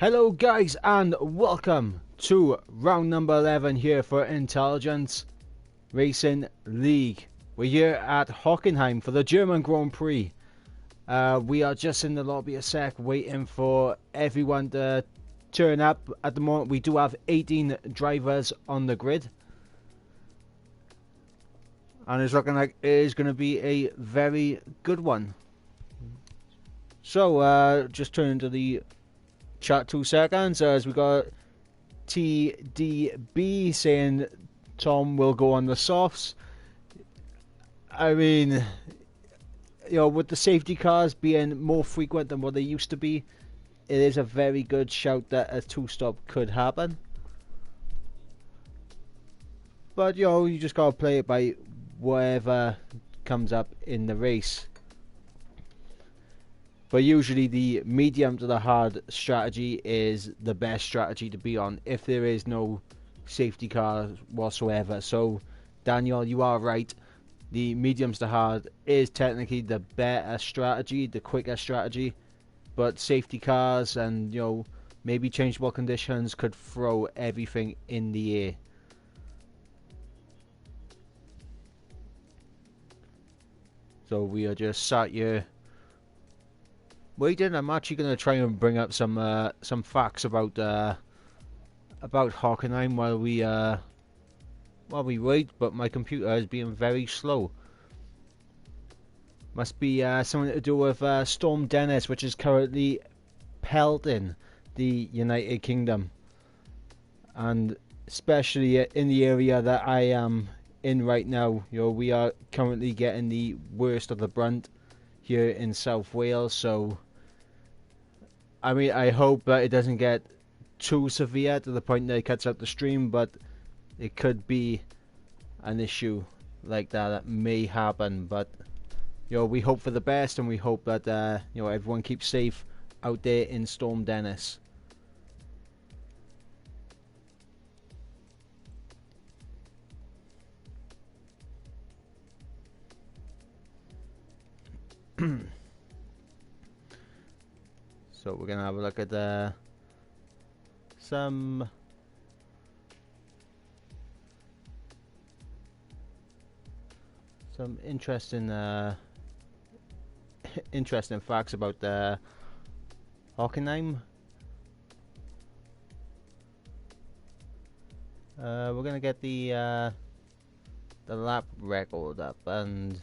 Hello guys and welcome to round number 11 here for Intelligence Racing League. We're here at Hockenheim for the German Grand Prix. We are just in the lobby a sec waiting for everyone to turn up. At the moment we do have 18 drivers on the grid. And it's looking like it is going to be a very good one. So just turn to the chat 2 seconds as we got TDB saying Tom will go on the softs. I mean, you know, with the safety cars being more frequent than what they used to be, it is a very good shout that a 2-stop could happen. But, you know, you just gotta play it by whatever comes up in the race. But usually the medium to the hard strategy is the best strategy to be on if there is no safety car whatsoever. So Daniel, you are right. The mediums to hard is technically the better strategy, the quicker strategy. But safety cars and, you know, maybe changeable conditions could throw everything in the air. So we are just sat here waiting. I'm actually going to try and bring up some facts about Hockenheim while we wait, but my computer is being very slow. Must be something to do with Storm Dennis, which is currently pelting the United Kingdom, and especially in the area that I am in right now. You know, we are currently getting the worst of the brunt here in South Wales, so I mean, I hope that it doesn't get too severe to the point that it cuts out the stream, but it could be an issue like that may happen. But you know, we hope for the best, and we hope that you know, everyone keeps safe out there in Storm Dennis. So we're gonna have a look at some interesting interesting facts about Hockenheim. We're gonna get the lap record up, and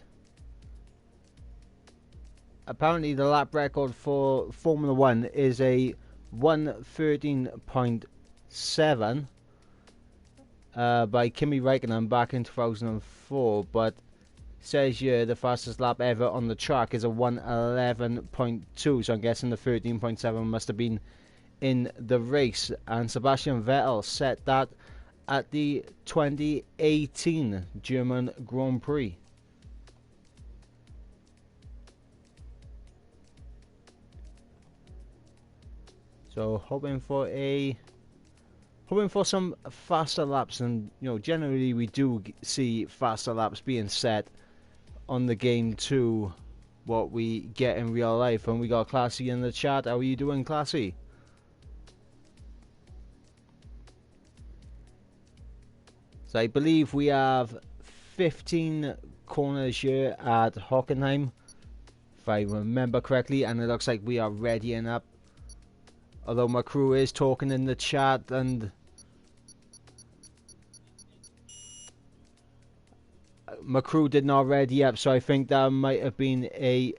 apparently the lap record for Formula 1 is a 1:13.7 by Kimi Räikkönen back in 2004, but says here the fastest lap ever on the track is a 1:11.2, so I'm guessing the 13.7 must have been in the race, and Sebastian Vettel set that at the 2018 German Grand Prix. So hoping for some faster laps, and you know, generally we do see faster laps being set on the game to what we get in real life. And we got Classy in the chat. How are you doing, Classy? So I believe we have 15 corners here at Hockenheim, if I remember correctly, and it looks like we are readying up. Although my crew is talking in the chat, and my crew did not ready up, so I think that might have been a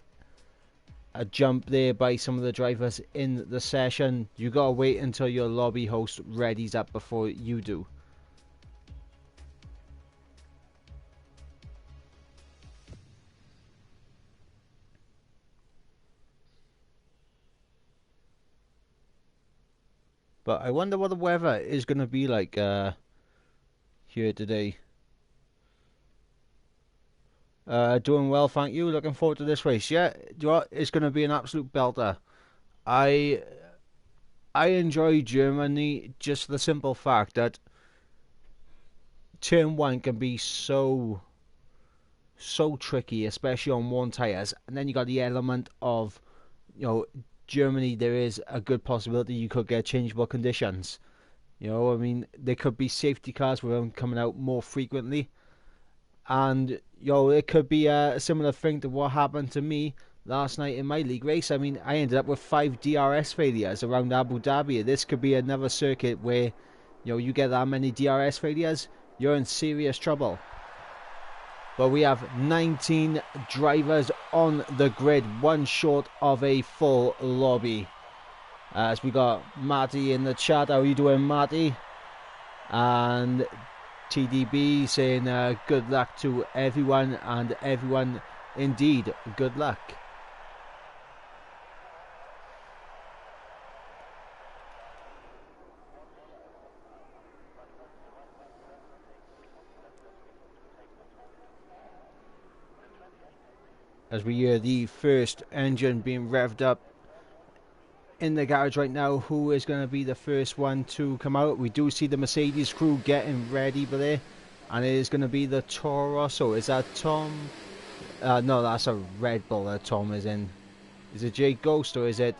jump there by some of the drivers in the session. You gotta wait until your lobby host readies up before you do. But I wonder what the weather is going to be like here today. Doing well, thank you. Looking forward to this race. Yeah, you know what? It's going to be an absolute belter. I enjoy Germany, just the simple fact that turn 1 can be so tricky, especially on worn tyres, and then you got the element of, you know, Germany, there is a good possibility you could get changeable conditions. You know, I mean, there could be safety cars with them coming out more frequently. And, it could be a similar thing to what happened to me last night in my league race. I mean, I ended up with 5 DRS failures around Abu Dhabi. This could be another circuit where, you get that many DRS failures, you're in serious trouble. But we have 19 drivers on the grid, one short of a full lobby. As we got Matty in the chat. How are you doing, Matty? And TDB saying good luck to everyone, and everyone indeed, good luck. As we hear the first engine being revved up in the garage right now, who is going to be the first one to come out? We do see the Mercedes crew getting ready for there, and it is going to be the Toro Rosso. Is that Tom? No, that's a Red Bull that Tom is in. Is it Jay Ghost or is it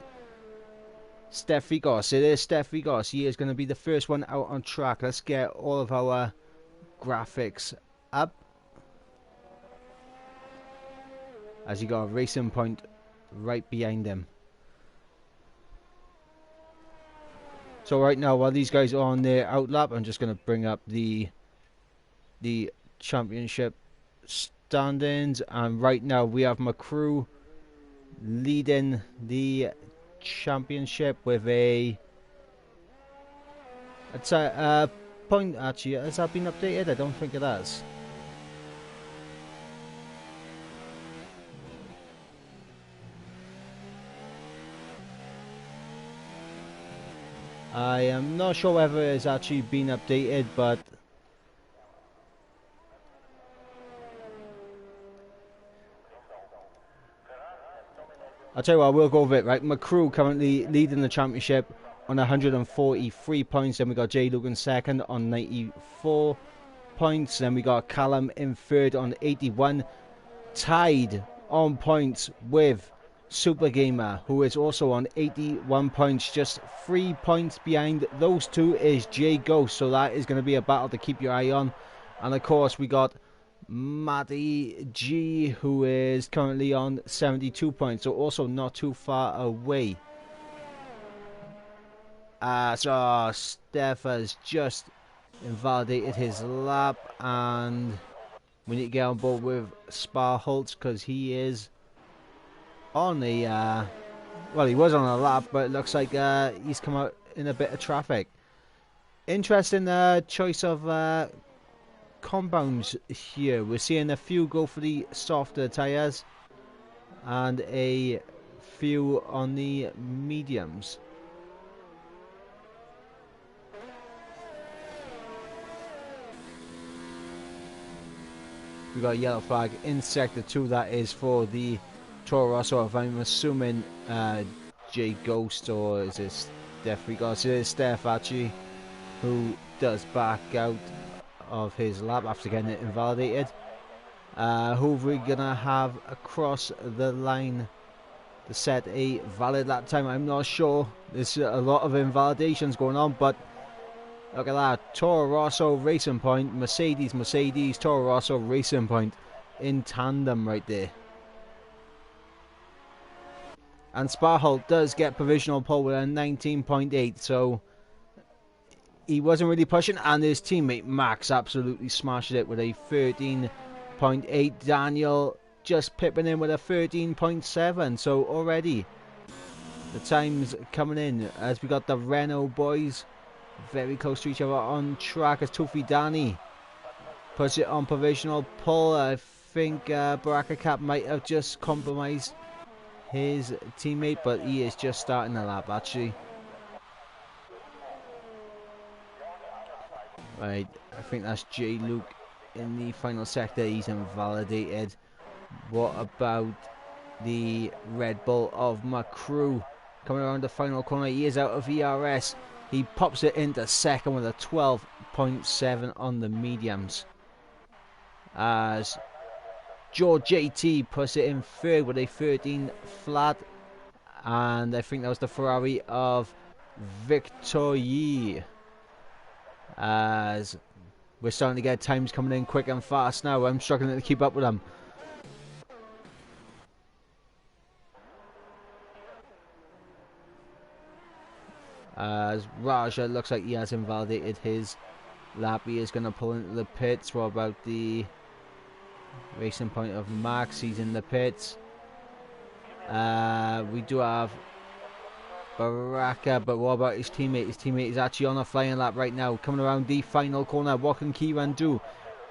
Steph Rigos? It is Steph Rigos. He is going to be the first one out on track. Let's get all of our graphics up. As he got a racing point right behind him. So right now, while these guys are on their outlap, I'm just going to bring up the championship standings. And right now we have my crew leading the championship with a point. Actually, has that been updated? I don't think it has. I am not sure whether it's actually been updated, but I'll tell you what, we'll go with it, right? My crew currently leading the championship on 143 points. Then we got Jay Lugan second on 94 points. Then we got Callum in third on 81. Tied on points with Super Gamer, who is also on 81 points. Just 3 points behind those two is Jay Ghost. So that is going to be a battle to keep your eye on. And of course, we got Matty G, who is currently on 72 points, so also not too far away. So Steph has just invalidated his lap, and we need to get on board with Sparholtz because he is on a well, he was on a lap, but it looks like he's come out in a bit of traffic. Interesting choice of compounds here. We're seeing a few go for the softer tyres and a few on the mediums. We got a yellow flag in sector 2. That is for the Toro Rosso. If I'm assuming Jay Ghost, or is it Steph Rigos? It is Steph actually, who does back out of his lap after getting it invalidated. Who are we gonna have across the line to set a valid lap time? I'm not sure. There's a lot of invalidations going on, but look at that. Toro Rosso Racing Point, Mercedes, Toro Rosso Racing Point in tandem right there. And Sparholt does get provisional pole with a 19.8, so he wasn't really pushing, and his teammate Max absolutely smashed it with a 13.8. Daniel just pipping in with a 13.7, so already the time's coming in as we got the Renault boys very close to each other on track as Tufi Dani puts it on provisional pole. I think Baraka Cap might have just compromised his teammate, but he is just starting the lap actually. Right, I think that's J Luke in the final sector. He's invalidated. What about the Red Bull of my crew coming around the final corner? He is out of ERS. He pops it into second with a 12.7 on the mediums, as George JT puts it in third with a 13 flat, and I think that was the Ferrari of Victor Yi. As we're starting to get times coming in quick and fast now. I'm struggling to keep up with them. As Raja looks like he has invalidated his lap. He is going to pull into the pits. What about the racing point of Max? He's in the pits. We do have Baraka, but what about his teammate? His teammate is actually on a flying lap right now, coming around the final corner. What can Kieran do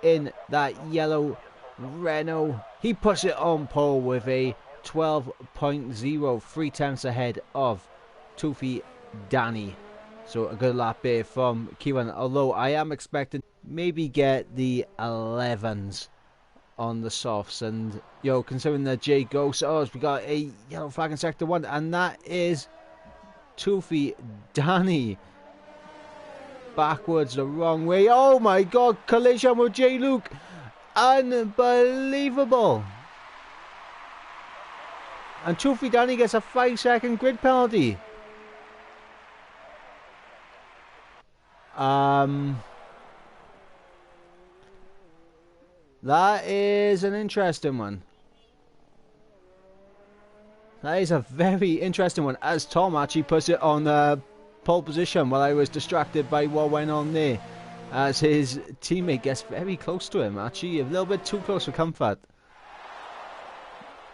in that yellow Renault? He puts it on pole with a 12.0, 3 tenths ahead of Tufi Danny. So a good lap there from Kieran, although I am expecting maybe get the 11s on the softs. And considering that Jay Ghost, we got a yellow flag in sector 1, and that is Tufi Danny backwards the wrong way. Oh my god, collision with J Luke, unbelievable. And Tufi Danny gets a 5-second grid penalty. That is an interesting one. That is a very interesting one, as Tom actually puts it on pole position while I was distracted by what went on there, as his teammate gets very close to him, actually a little bit too close for comfort.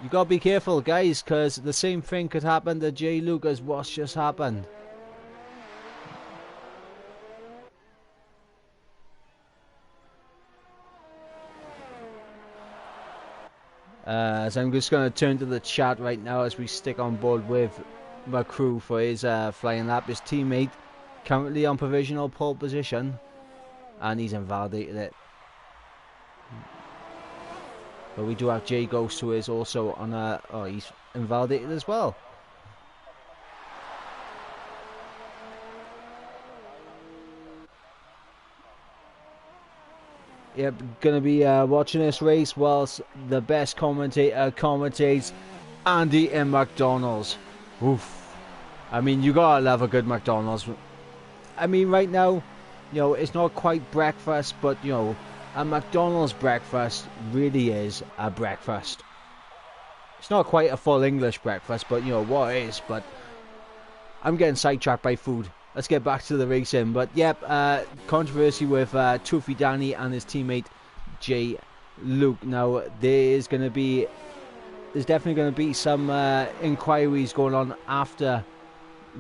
You gotta be careful, guys, because the same thing could happen to Jay Luke as what's just happened. So I'm just going to turn to the chat right now as we stick on board with my crew for his flying lap. His teammate currently on provisional pole position, and he's invalidated it. But we do have Jay Ghost, who is also on a... he's invalidated as well. Yep, gonna be watching this race whilst the best commentator commentates, Andy in McDonald's. Oof. I mean, you gotta love a good McDonald's. I mean, right now, it's not quite breakfast, but, a McDonald's breakfast really is a breakfast. It's not quite a full English breakfast, but, what it is. But I'm getting sidetracked by food. Let's get back to the racing. But yep, controversy with Tufi Danny and his teammate Jay Luke. Now there's definitely going to be some inquiries going on after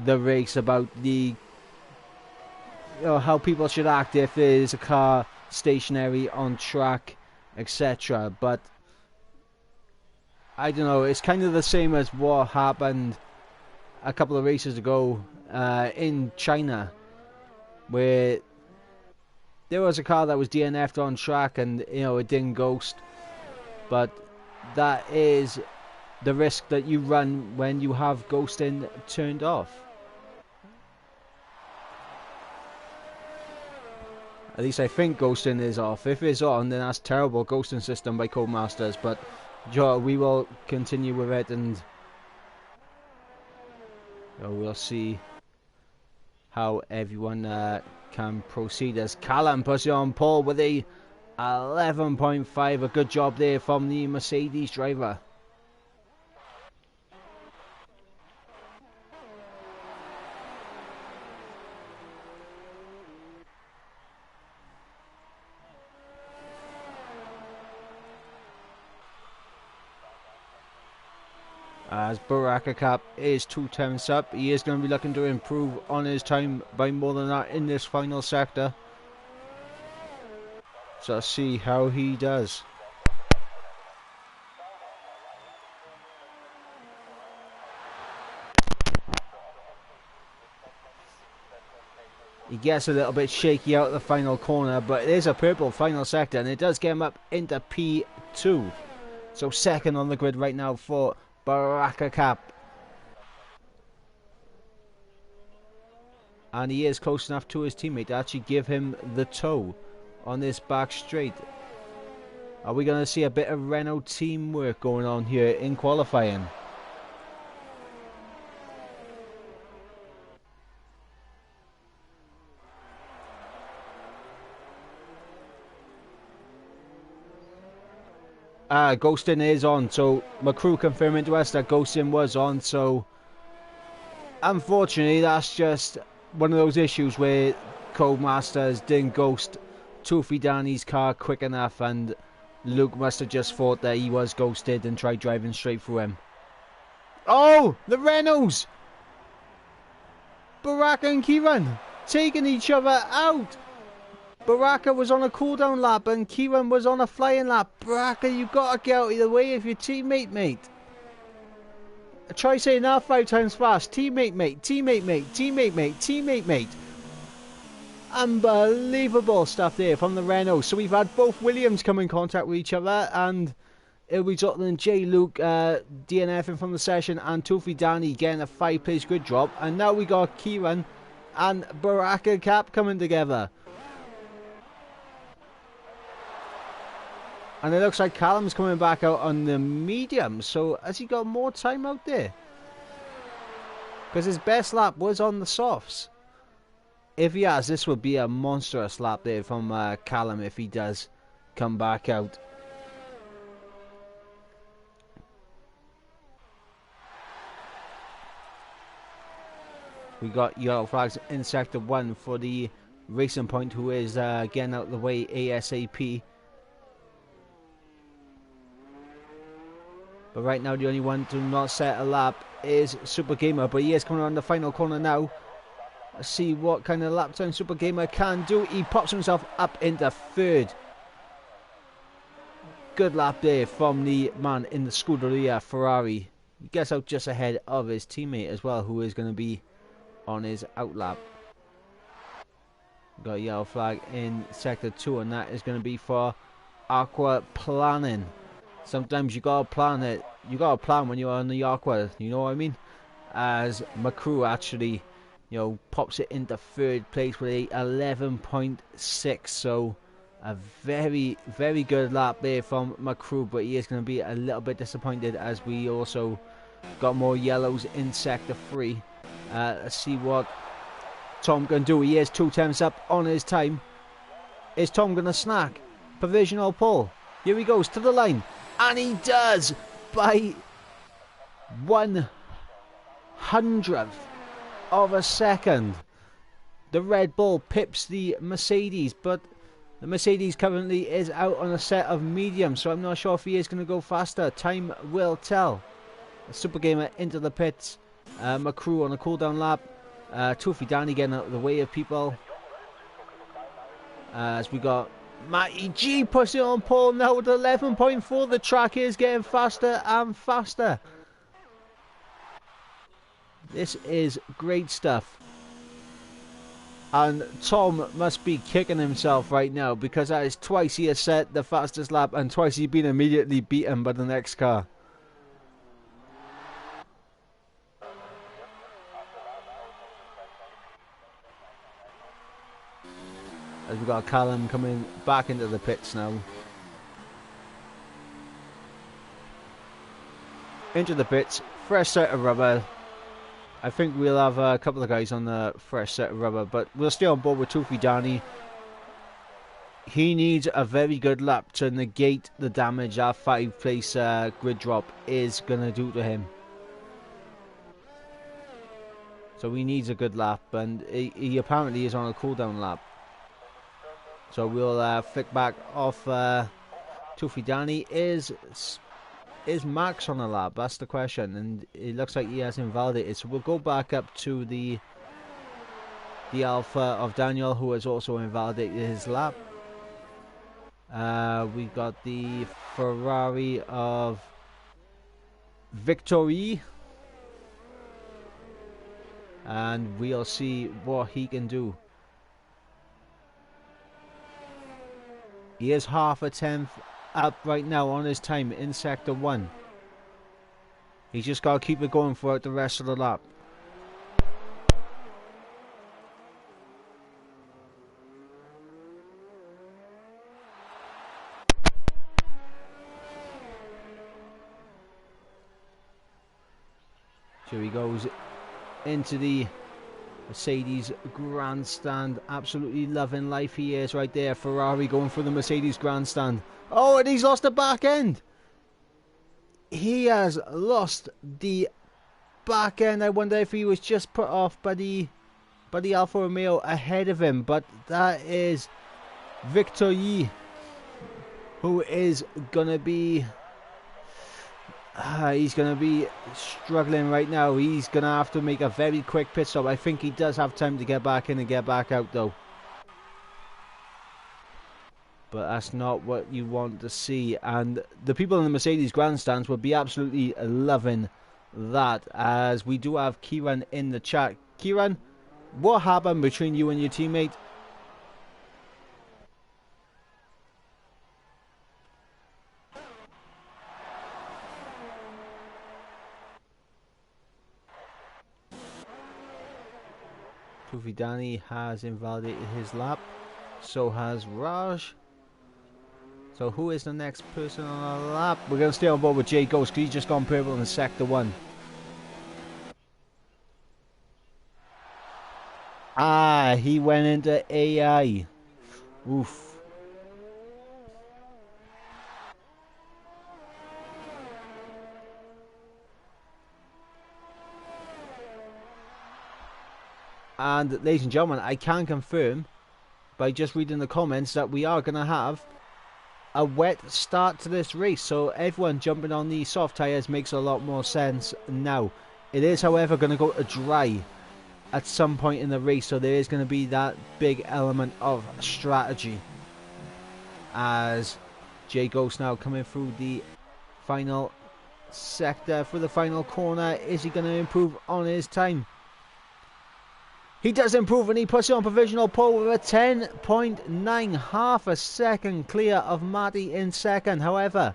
the race about the how people should act if there is a car stationary on track, etc. But I don't know. It's kind of the same as what happened a couple of races ago in China, where there was a car that was DNF'd on track and it didn't ghost. But that is the risk that you run when you have ghosting turned off. At least I think ghosting is off. If it's on, then that's terrible ghosting system by Codemasters. But we will continue with it, and we'll see how everyone can proceed, as Callum puts it on pole with a 11.5. A good job there from the Mercedes driver. As Baraka Cap is 2 tenths up, he is going to be looking to improve on his time by more than that in this final sector. So let's see how he does. He gets a little bit shaky out of the final corner, but it is a purple final sector, and it does get him up into P2. So second on the grid right now for Baraka Cap. And he is close enough to his teammate to actually give him the toe on this back straight. Are we going to see a bit of Renault teamwork going on here in qualifying? Ghosting is on, so my crew confirming to us that ghosting was on, so unfortunately that's just one of those issues where Codemasters didn't ghost Toofy Danny's car quick enough, and Luke must have just thought that he was ghosted and tried driving straight through him. Oh, the Renaults! Baraka and Kieran taking each other out. Baraka was on a cooldown lap and Kieran was on a flying lap. Baraka, you gotta get out of the way of your teammate, mate. Try saying that 5 times fast. Teammate, mate. Teammate, mate. Teammate, mate. Teammate, mate. Unbelievable stuff there from the Renault. So we've had both Williams come in contact with each other, and it resulted in J. Luke DNFing from the session and Toofy Danny getting a 5-place grid drop. And now we got Kieran and Baraka Cap coming together. And it looks like Callum's coming back out on the medium. So has he got more time out there? Because his best lap was on the softs. If he has, this would be a monstrous lap there from Callum if he does come back out. We got yellow flags in Sector 1 for the Racing Point, who is getting out of the way ASAP. But right now the only one to not set a lap is Super Gamer, but he is coming around the final corner now. Let's see what kind of lap time Super Gamer can do. He pops himself up into 3rd. Good lap there from the man in the Scuderia Ferrari. He gets out just ahead of his teammate as well, who is going to be on his outlap. Got a yellow flag in Sector 2, and that is going to be for Aqua Planning. Sometimes you gotta plan it. You gotta plan when you're on the Aqua, you know what I mean? As my crew actually, you know, pops it into 3rd place with a 11.6. So a very, very good lap there from my crew, but he is going to be a little bit disappointed as we also got more yellows in Sector 3. Let's see what Tom can do. He is 2 attempts up on his time. Is Tom going to snack? Provisional pull. Here he goes to the line. And he does by 1/100th of a second. The Red Bull pips the Mercedes, but the Mercedes currently is out on a set of medium, so I'm not sure if he is going to go faster. Time will tell. Super Gamer into the pits. My crew on a cooldown lap. Toofy Danny getting out of the way of people. As we got Matty G pushing on pole now with 11.4. The track is getting faster and faster. This is great stuff. And Tom must be kicking himself right now, because that is twice he has set the fastest lap and twice he's been immediately beaten by the next car. As we've got Callum coming back into the pits now. Into the pits, fresh set of rubber. I think we'll have a couple of guys on the fresh set of rubber, but we'll stay on board with Toofy Danny. He needs a very good lap to negate the damage our 5-place grid drop is going to do to him. So he needs a good lap, and he apparently is on a cooldown lap. So we'll flick back off Toofy Danny. Is Max on a lap? That's the question, and it looks like he has invalidated. So we'll go back up to the Alpha of Daniel, who has also invalidated his lap. We got the Ferrari of Victory, and we'll see what he can do. He is half a tenth up right now on his time in Sector 1. He's just got to keep it going for the rest of the lap. So he goes into the Mercedes grandstand. Absolutely loving life he is right there. Ferrari going for the Mercedes grandstand. Oh, and he's lost the back end. he has lost the back end. I wonder if he was just put off by the Alfa Romeo ahead of him, but that is Victor Yi, who is gonna be he's gonna be struggling right now. He's gonna have to make a very quick pit stop. I think he does have time to get back in and get back out though, but that's not what you want to see. And the people in the Mercedes grandstands will be absolutely loving that, as we do have Kieran in the chat. Kieran, what happened between you and your teammate? Poofy Danny has invalidated his lap. So has Raj. So who is the next person on our lap? We're going to stay on board with Jay Ghost because he's just gone purple in Sector 1. Ah, he went into AI. Oof. And ladies and gentlemen, I can confirm by just reading the comments that we are going to have a wet start to this race. So everyone jumping on the soft tyres makes a lot more sense now. It is, however, going to go to dry at some point in the race, so there is going to be that big element of strategy, as Jay Ghost now coming through the final sector for the final corner. Is he going to improve on his time? He does improve, and he puts it on provisional pole with a 10.9, half a second clear of Matty in second. However,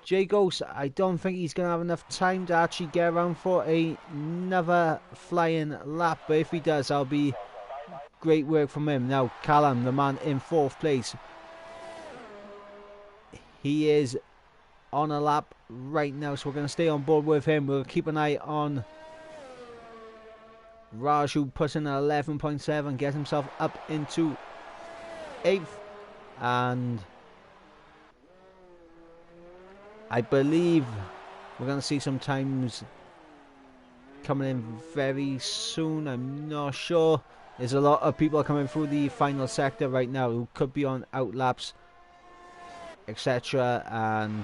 Jay Ghost, I don't think he's going to have enough time to actually get around for another flying lap. But if he does, that'll be great work from him. Now, Callum, the man in 4th place. He is on a lap right now, so we're going to stay on board with him. We'll keep an eye on Raj, who puts in an 11.7, gets himself up into 8th. And I believe we're going to see some times coming in very soon. I'm not sure. There's a lot of people coming through the final sector right now who could be on outlaps, etc. And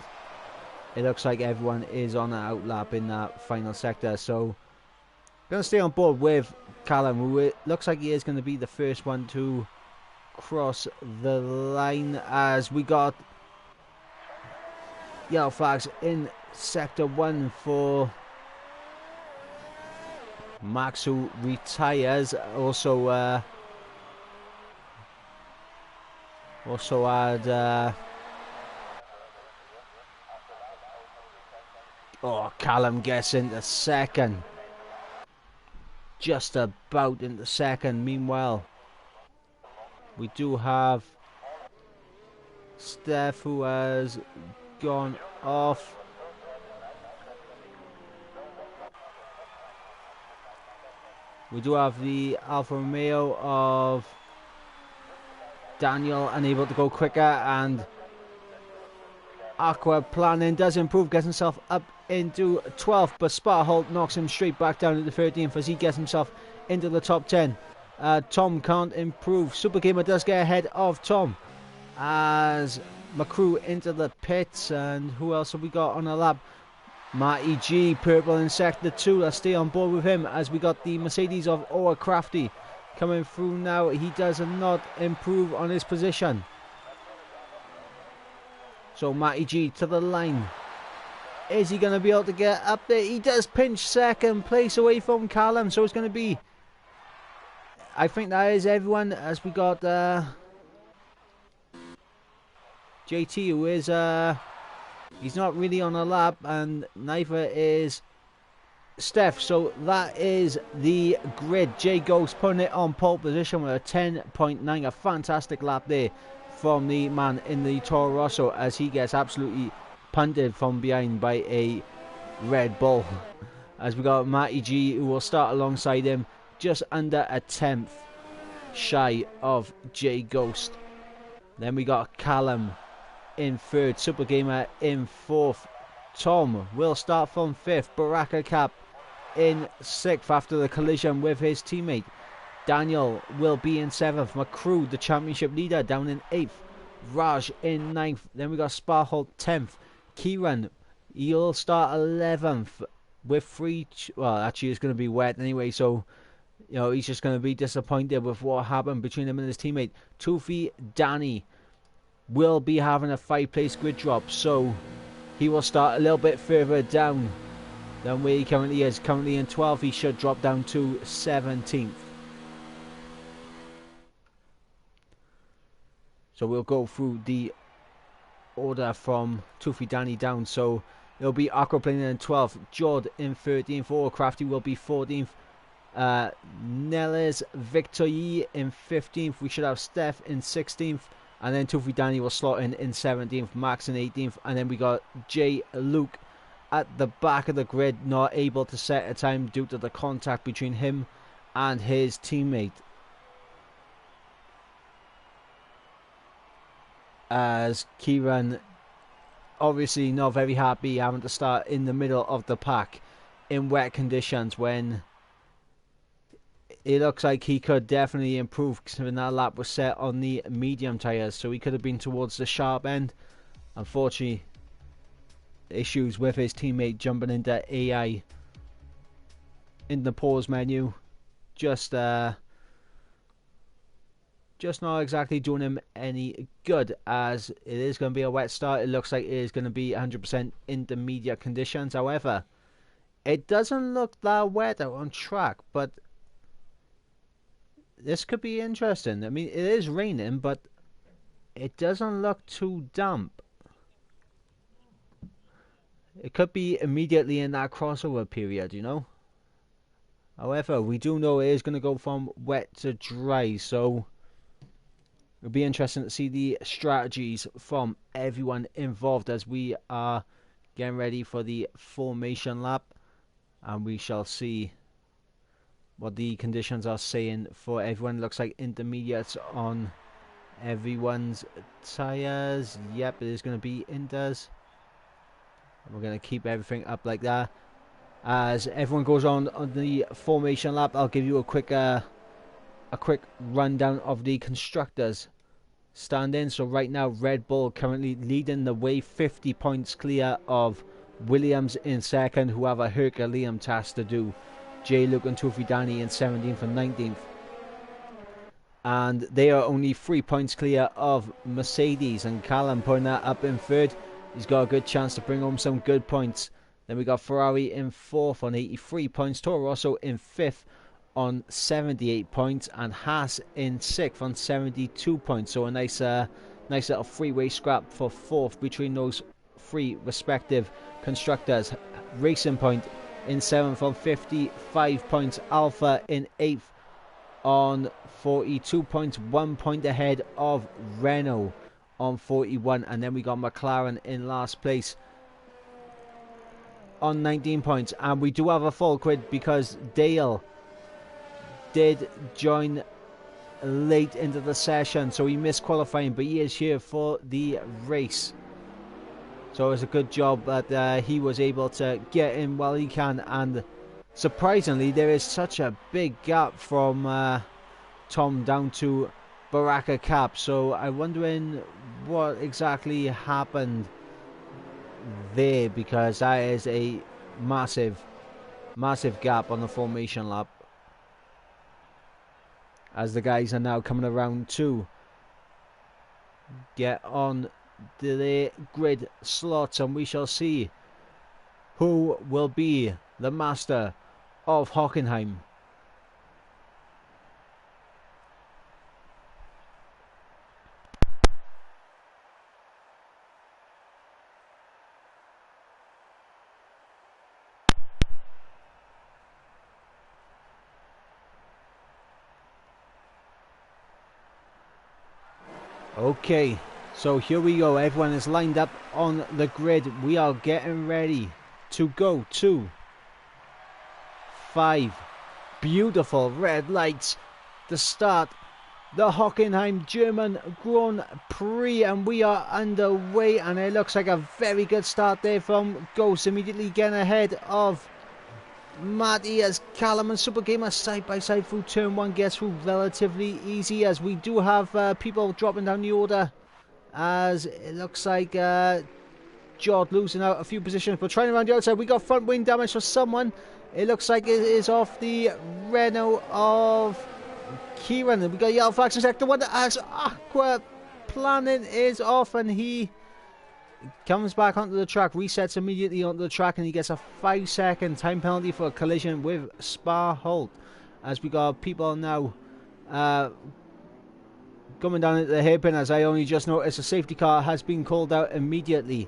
it looks like everyone is on an outlap in that final sector. So going to stay on board with Callum, who it looks like he is going to be the first one to cross the line, as we got yellow flags in Sector 1 for Max, who retires. Also had Callum gets into second, just about into second. Meanwhile, we do have Steph, who has gone off. We do have the Alfa Romeo of Daniel unable to go quicker, and Aqua Planning does improve, gets himself up into 12th, but Sparholt knocks him straight back down into 13th as he gets himself into the top 10. Tom can't improve. Super Gamer does get ahead of Tom as McCrew into the pits. And who else have we got on a lap? Matty G, purple in sector 2. Let's stay on board with him as we got the Mercedes of Oa Crafty coming through now. He does not improve on his position. So Matty G to the line. Is he going to be able to get up there? He does pinch second place away from Callum. So it's going to be, I think that is everyone, as we got JT, who is he's not really on a lap, and neither is Steph. So that is the grid. Jay Ghost putting it on pole position with a 10.9, a fantastic lap there from the man in the Toro Rosso, as he gets absolutely punted from behind by a Red Bull. As we got Matty G, who will start alongside him, just under a 10th shy of Jay Ghost. Then we got Callum in 3rd, Super Gamer in 4th, Tom will start from 5th. Baraka Cap in 6th after the collision with his teammate. Daniel will be in 7th. McCrew, the championship leader, down in 8th. Raj in 9th. Then we got Sparholt 10th. Kieran, he'll start 11th with 3. Well, actually, it's going to be wet anyway, so he's just going to be disappointed with what happened between him and his teammate. Tufi Danny will be having a 5-place grid drop, so he will start a little bit further down than where he currently is. Currently in 12th, he should drop down to 17th. So we'll go through the order from Tufi Danny down. So it'll be Aquaplane in 12th, Jord in 13th, Crafty will be 14th, Nellis Victory in 15th, we should have Steph in 16th, and then Tufi Danny will slot in 17th, Max in 18th, and then we got J Luke at the back of the grid, not able to set a time due to the contact between him and his teammate. As Kieran obviously not very happy having to start in the middle of the pack in wet conditions when it looks like he could definitely improve, considering that lap was set on the medium tyres, so he could have been towards the sharp end. Unfortunately, issues with his teammate jumping into AI in the pause menu, just not exactly doing him any good, as it is going to be a wet start. It looks like it is going to be 100% intermediate conditions. However, it doesn't look that wet out on track, but this could be interesting. I mean, it is raining, but it doesn't look too damp. It could be immediately in that crossover period, However, we do know it is going to go from wet to dry, so it'll be interesting to see the strategies from everyone involved as we are getting ready for the formation lap, and we shall see what the conditions are saying for everyone. Looks like intermediates on everyone's tyres. Yep, it is going to be inters. We're going to keep everything up like that. As everyone goes on the formation lap, I'll give you a quick rundown of the constructors stand-in. So right now, Red Bull currently leading the way, 50 points clear of Williams in second, who have a Herculean task to do. J. Luke and Tufi Danny in 17th and 19th. And they are only 3 points clear of Mercedes, and Callum putting that up in third. He's got a good chance to bring home some good points. Then we got Ferrari in 4th on 83 points. Toro Rosso in 5th on 78 points. And Haas in 6th on 72 points. So a nice little freeway scrap for 4th between those 3 respective constructors. Racing Point in 7th on 55 points. Alpha in 8th on 42 points. 1 point ahead of Renault on 41. And then we got McLaren in last place on 19 points. And we do have a full grid because Dale did join late into the session, so he missed qualifying, but he is here for the race. So it's a good job that he was able to get in while he can. And surprisingly, there is such a big gap from Tom down to Baraka Cap. So I'm wondering what exactly happened there, because that is a massive gap on the formation lap, as the guys are now coming around to get on the grid slots, and we shall see who will be the master of Hockenheim. Okay, so here we go. Everyone is lined up on the grid. We are getting ready to go to 5 beautiful red lights. The start the Hockenheim German Grand Prix, and we are underway, and it looks like a very good start there from Ghost, immediately getting ahead of Matty as Callum and Super Gamer side by side through turn 1 gets through relatively easy, as we do have people dropping down the order, as it looks like Jod losing out a few positions, but trying around the outside. We got front wing damage for someone. It looks like it is off the Renault of Kieran. We got yellow flags in sector 1 as Aqua Planning is off, and he comes back onto the track, resets immediately onto the track, and he gets a 5-second time penalty for a collision with Spa Holt. As we got people now coming down into the hairpin, as I only just noticed a safety car has been called out immediately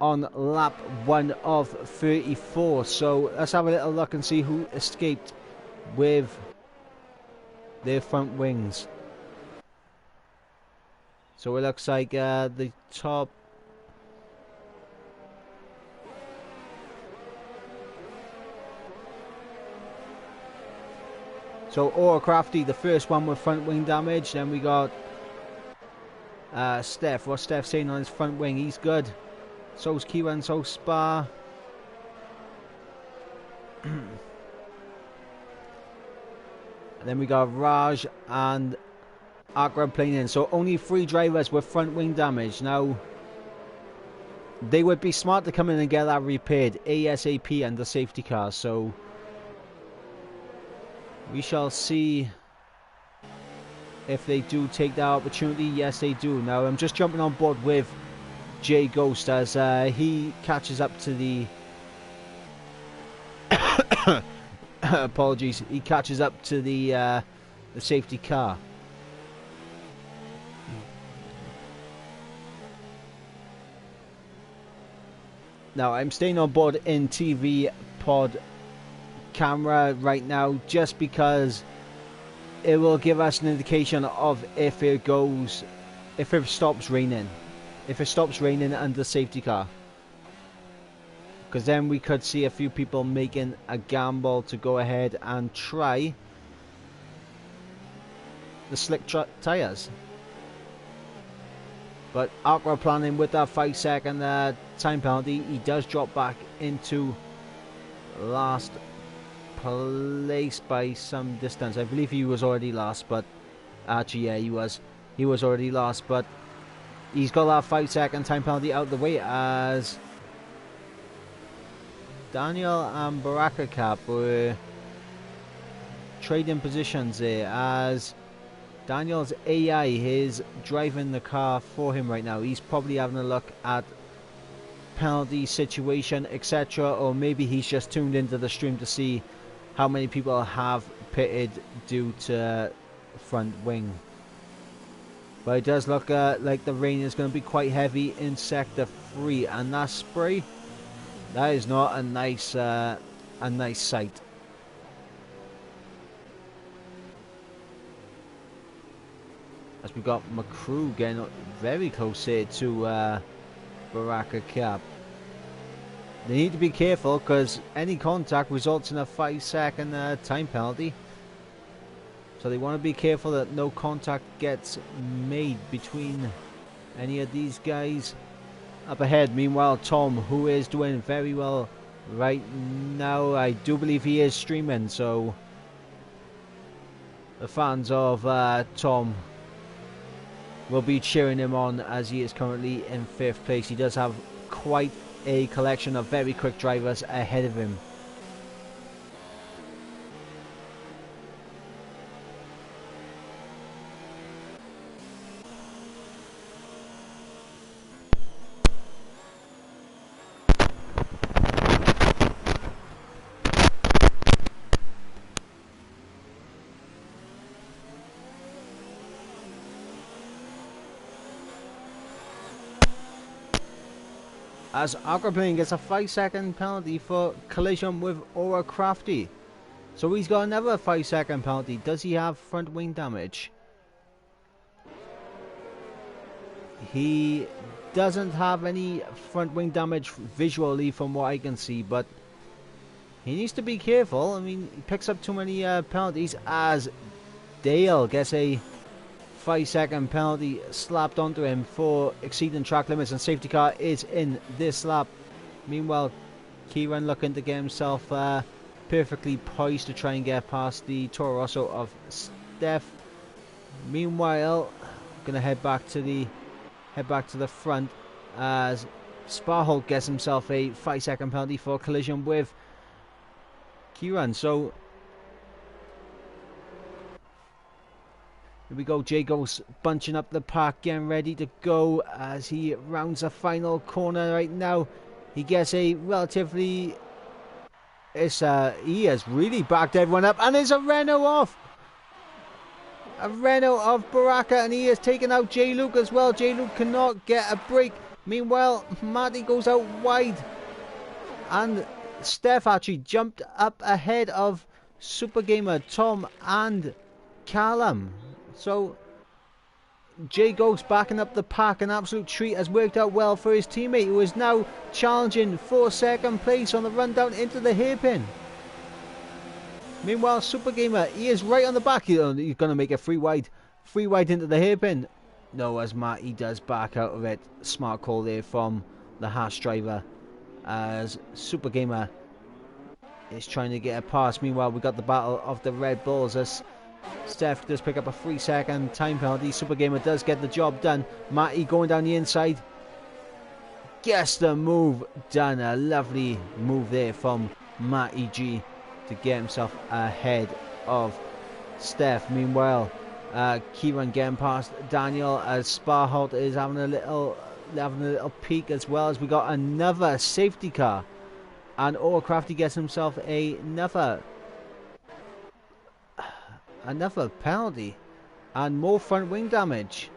on lap 1 of 34. So let's have a little look and see who escaped with their front wings. So it looks like the top so Aura Crafty, the first one with front wing damage. Then we got Steph. What's Steph saying on his front wing? He's good. So's Kieran, so's Spa. And then we got Raj and Akram playing in. So only 3 drivers with front wing damage. Now, they would be smart to come in and get that repaired ASAP and the safety car. So we shall see if they do take that opportunity. Yes, they do. Now, I'm just jumping on board with J Ghost as he catches up to the apologies, he catches up to the safety car. Now I'm staying on board in TV pod camera right now, just because it will give us an indication of if it stops raining. If it stops raining under the safety car, because then we could see a few people making a gamble to go ahead and try the slick tyres. But Aqua Planning with that 5-second time penalty, he does drop back into last place by some distance. I believe he was already last, but actually yeah, he was already last, but he's got that 5-second time penalty out of the way, as Daniel and Baraka Cap were trading positions there, as Daniel's AI is driving the car for him right now. He's probably having a look at penalty situation, etc., or maybe he's just tuned into the stream to see how many people have pitted due to front wing. But it does look like the rain is going to be quite heavy in sector 3, and that spray, that is not a nice sight. As we got McCrew getting very close here to Baraka Cap. They need to be careful, because any contact results in a 5-second time penalty. So they want to be careful that no contact gets made between any of these guys up ahead. Meanwhile, Tom, who is doing very well right now, I do believe he is streaming, so the fans of Tom will be cheering him on, as he is currently in 5th place. He does have quite a collection of very quick drivers ahead of him. As Aquaplane gets a 5-second penalty for collision with Aura Crafty. So he's got another 5-second penalty. Does he have front wing damage? He doesn't have any front wing damage visually from what I can see, but he needs to be careful. I mean, he picks up too many penalties, as Dale gets a 5-second penalty slapped onto him for exceeding track limits, and safety car is in this lap. Meanwhile, Kieran looking to get himself perfectly poised to try and get past the Toro Rosso of Steph. Meanwhile, gonna head back to the front as Sparholt gets himself a 5-second penalty for collision with Kieran. So here we go. Jay goes bunching up the pack, getting ready to go as he rounds the final corner right now. He gets a relatively... he has really backed everyone up, and there's a Renault off. A Renault of Baraka, and he has taken out J-Luke as well. J-Luke cannot get a break. Meanwhile, Matty goes out wide, and Steph actually jumped up ahead of Super Gamer, Tom and Callum. So Jay Ghost backing up the pack. An absolute treat, has worked out well for his teammate, who is now challenging for second place on the run down into the hairpin. Meanwhile, Super Gamer, he is right on the back. He's going to make a free wide into the hairpin. No, as Matty does back out of it. Smart call there from the Haas driver, as Super Gamer is trying to get a pass. Meanwhile, we got the battle of the Red Bulls as Steph does pick up a 3-second time penalty. Super Gamer does get the job done. Matty going down the inside, gets the move done. A lovely move there from Matty G to get himself ahead of Steph. Meanwhile, Kieran getting past Daniel as Sparholt is having a little peek, as well as we got another safety car, and Crafty gets himself another penalty and more front wing damage.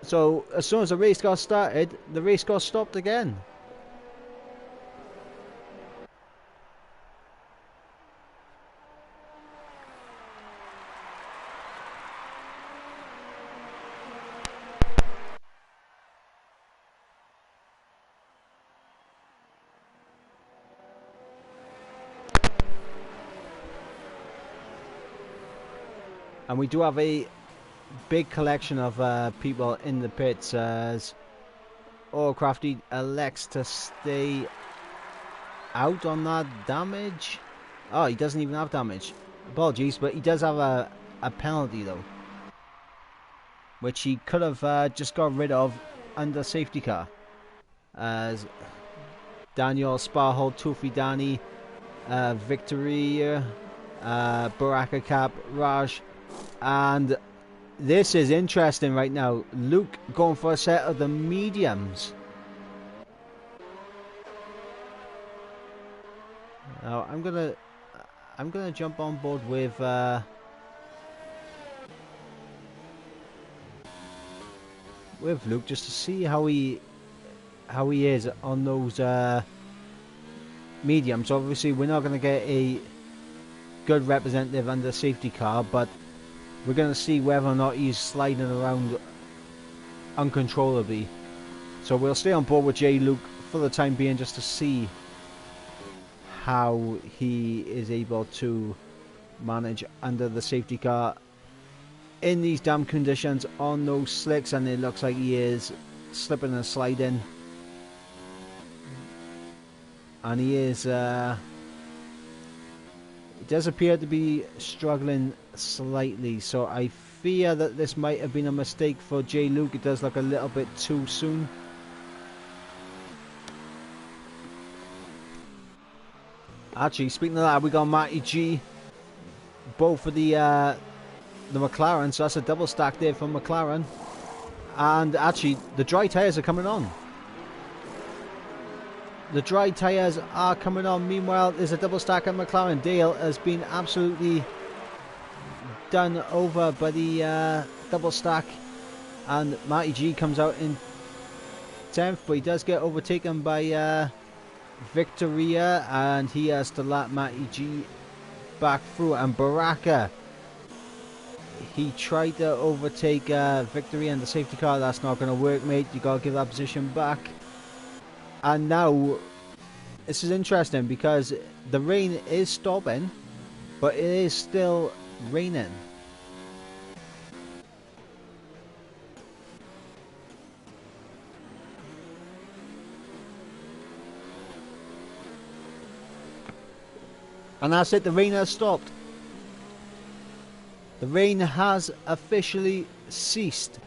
So as soon as the race got started, the race got stopped again. And we do have a big collection of people in the pits as Crafty elects to stay out on that damage. Oh, he doesn't even have damage. Apologies, but he does have a penalty though, which he could have just got rid of under safety car. As Daniel, Sparhold, Tufi Danny, Victory, Baraka Cap, Raj. And this is interesting right now. Luke going for a set of the mediums. Now I'm gonna jump on board with Luke just to see how he is on those mediums. Obviously, we're not gonna get a good representative under safety car, but we're going to see whether or not he's sliding around uncontrollably. So we'll stay on board with J. Luke for the time being, just to see how he is able to manage under the safety car in these damp conditions on those slicks. And it looks like he is slipping and sliding. And he is... it does appear to be struggling slightly, so I fear that this might have been a mistake for J. Luke. It does look a little bit too soon. Actually, speaking of that, we got Matty G, both for the McLaren, so that's a double stack there from McLaren. And actually, the dry tyres are coming on. The dry tyres are coming on. Meanwhile, there's a double stack at McLaren. Dale has been absolutely done over by the double stack. And Matty G comes out in 10th, but he does get overtaken by Victoria. And he has to lap Matty G back through. And Baraka, he tried to overtake Victoria and the safety car. That's not going to work, mate. You got to give that position back. And now, this is interesting because the rain is stopping, but it is still raining. And that's it, the rain has stopped. The rain has officially ceased.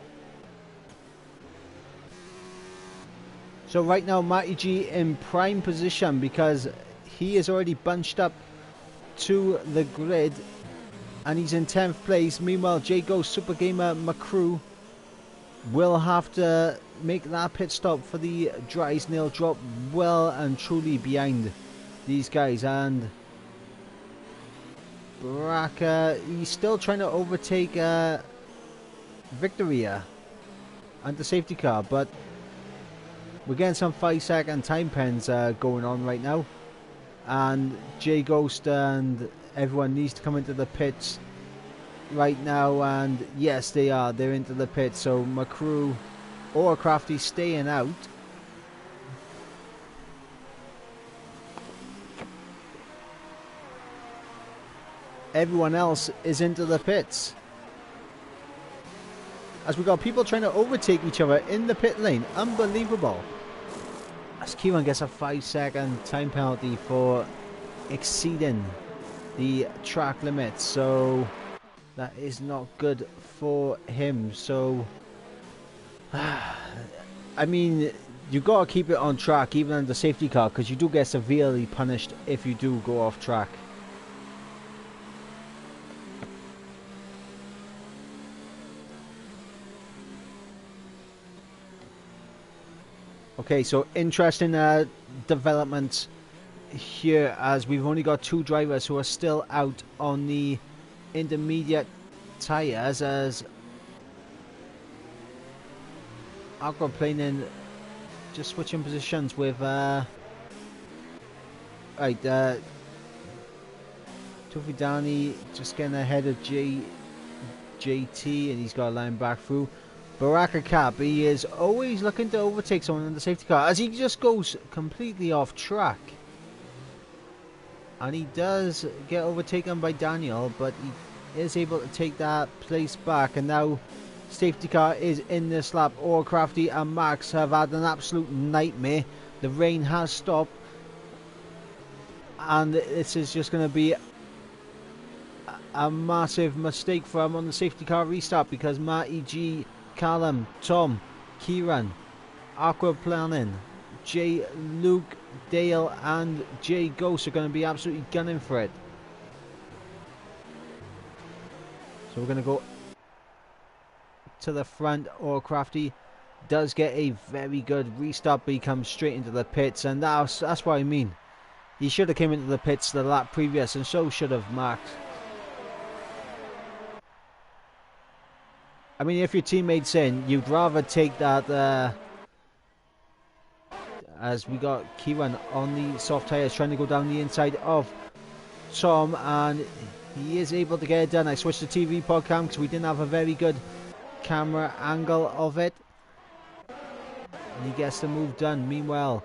So right now Matty G in prime position because he is already bunched up to the grid and he's in 10th place. Meanwhile, J Ghost, Super Gamer, McCrew will have to make that pit stop for the dry snail drop, well and truly behind these guys. And Baraka, he's still trying to overtake Victoria and the safety car, but we're getting some 5-second time pens going on right now, and J Ghost and everyone needs to come into the pits right now, and yes, they're into the pits. So McCrew or Crafty staying out. Everyone else is into the pits. As we got people trying to overtake each other in the pit lane. Unbelievable. As Kieran gets a 5-second time penalty for exceeding the track limit. So that is not good for him. So, I mean, you got to keep it on track even under safety car, because you do get severely punished if you do go off track. Okay, so interesting development here, as we've only got 2 drivers who are still out on the intermediate tyres, as Aquaplaning just switching positions with Tufidani just getting ahead of JT, and he's got a line back through. Baraka Cap, he is always looking to overtake someone in the safety car, as he just goes completely off track. And he does get overtaken by Daniel, but he is able to take that place back. And now safety car is in this lap. Or Crafty and Max have had an absolute nightmare. The rain has stopped, and this is just going to be a massive mistake for him on the safety car restart, because Matty G, Callum, Tom, Kieran, Aquaplaning, J Luke, Dale and J Ghost are going to be absolutely gunning for it. So we're going to go to the front. Or Crafty does get a very good restart, but he comes straight into the pits, and that's what I mean. He should have came into the pits the lap previous, and so should have Max. I mean, if your teammate's in, you'd rather take that, as we got Kieran on the soft tyres trying to go down the inside of Tom, and he is able to get it done. I switched to TV pod cam because we didn't have a very good camera angle of it, and he gets the move done. Meanwhile,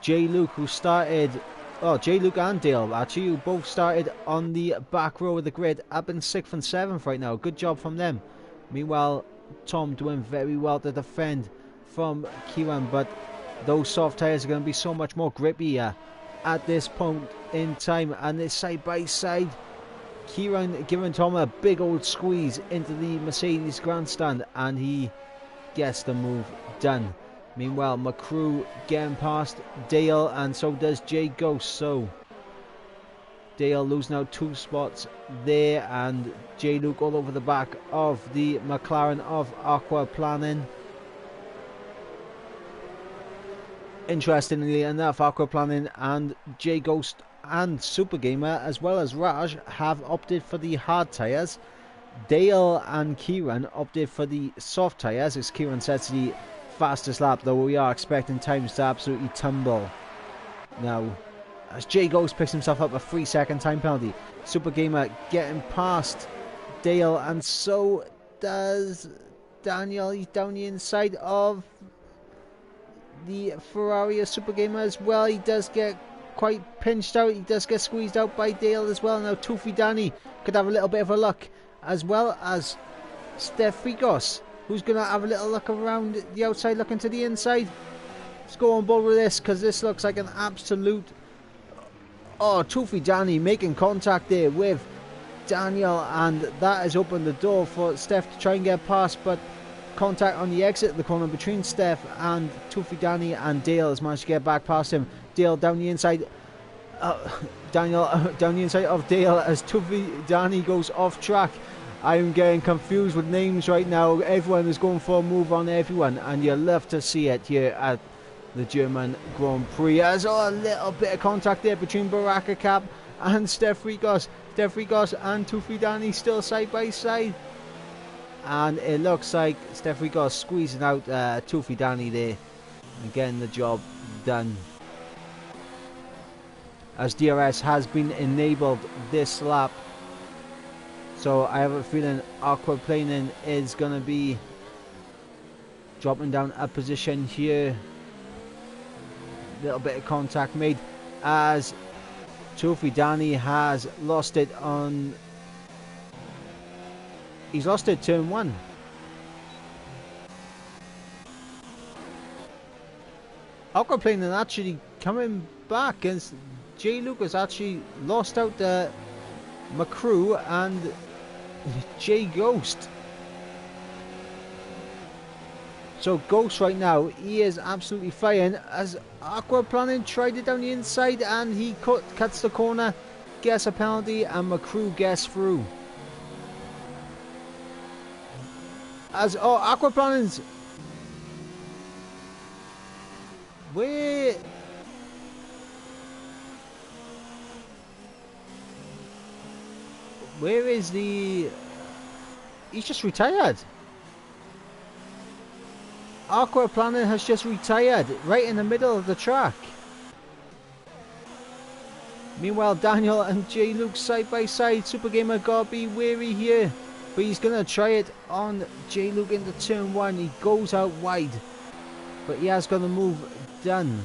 J Luke, who started, J Luke and Dale actually, who both started on the back row of the grid, up in 6th and 7th right now. Good job from them. Meanwhile, Tom doing very well to defend from Kieran, but those soft tyres are going to be so much more grippy at this point in time. And it's side by side. Kieran giving Tom a big old squeeze into the Mercedes grandstand, and he gets the move done. Meanwhile, McCrew getting past Dale, and so does J Ghost. So Dale losing out 2 spots there, and J Luke all over the back of the McLaren of Aquaplaning. Interestingly enough, Aquaplaning and J Ghost and Super Gamer, as well as Raj, have opted for the hard tyres. Dale and Kieran opted for the soft tyres, as Kieran sets the fastest lap, though we are expecting times to absolutely tumble now, as J Ghost picks himself up a 3-second time penalty. Super Gamer getting past Dale, and so does Daniel. He's down the inside of the Ferrari of Super Gamer as well. He does get quite pinched out. He does get squeezed out by Dale as well. Now Toofy Danny could have a little bit of a look, as well as Steph Frigos, who's going to have a little look around the outside, looking to the inside. Let's go on board with this, because this looks like an absolute... Oh, Toofy Danny making contact there with Daniel, and that has opened the door for Steph to try and get past, but contact on the exit of the corner between Steph and Toofy Danny, and Dale has managed to get back past him. Dale down the inside, Daniel down the inside of Dale as Toofy Danny goes off track. I'm getting confused with names right now. Everyone is going for a move on everyone, and you love to see it here at the German Grand Prix. There's a little bit of contact there between Baraka Cap and Steph Frigos. Steph Frigos and Toofy Danny still side by side. And it looks like Steph Frigos squeezing out Toofy Danny there and getting the job done. As DRS has been enabled this lap. So I have a feeling Aquaplaning is going to be dropping down a position here. Little bit of contact made as Toofy Danny has lost it on... He's lost it turn 1. Aquaplaning actually coming back, and Jay Lucas actually lost out McCrew and Jay Ghost. So Ghost right now, he is absolutely flying as Aquaplaning tried it down the inside, and he cuts the corner, gets a penalty, and McCrew gets through. As Aquaplaning's where is the... He's just retired. Aquaplaning has just retired right in the middle of the track. Meanwhile, Daniel and J Luke side by side. Super Gamer gotta be wary here, but he's gonna try it on J Luke into turn 1. He goes out wide, but he has got the move done.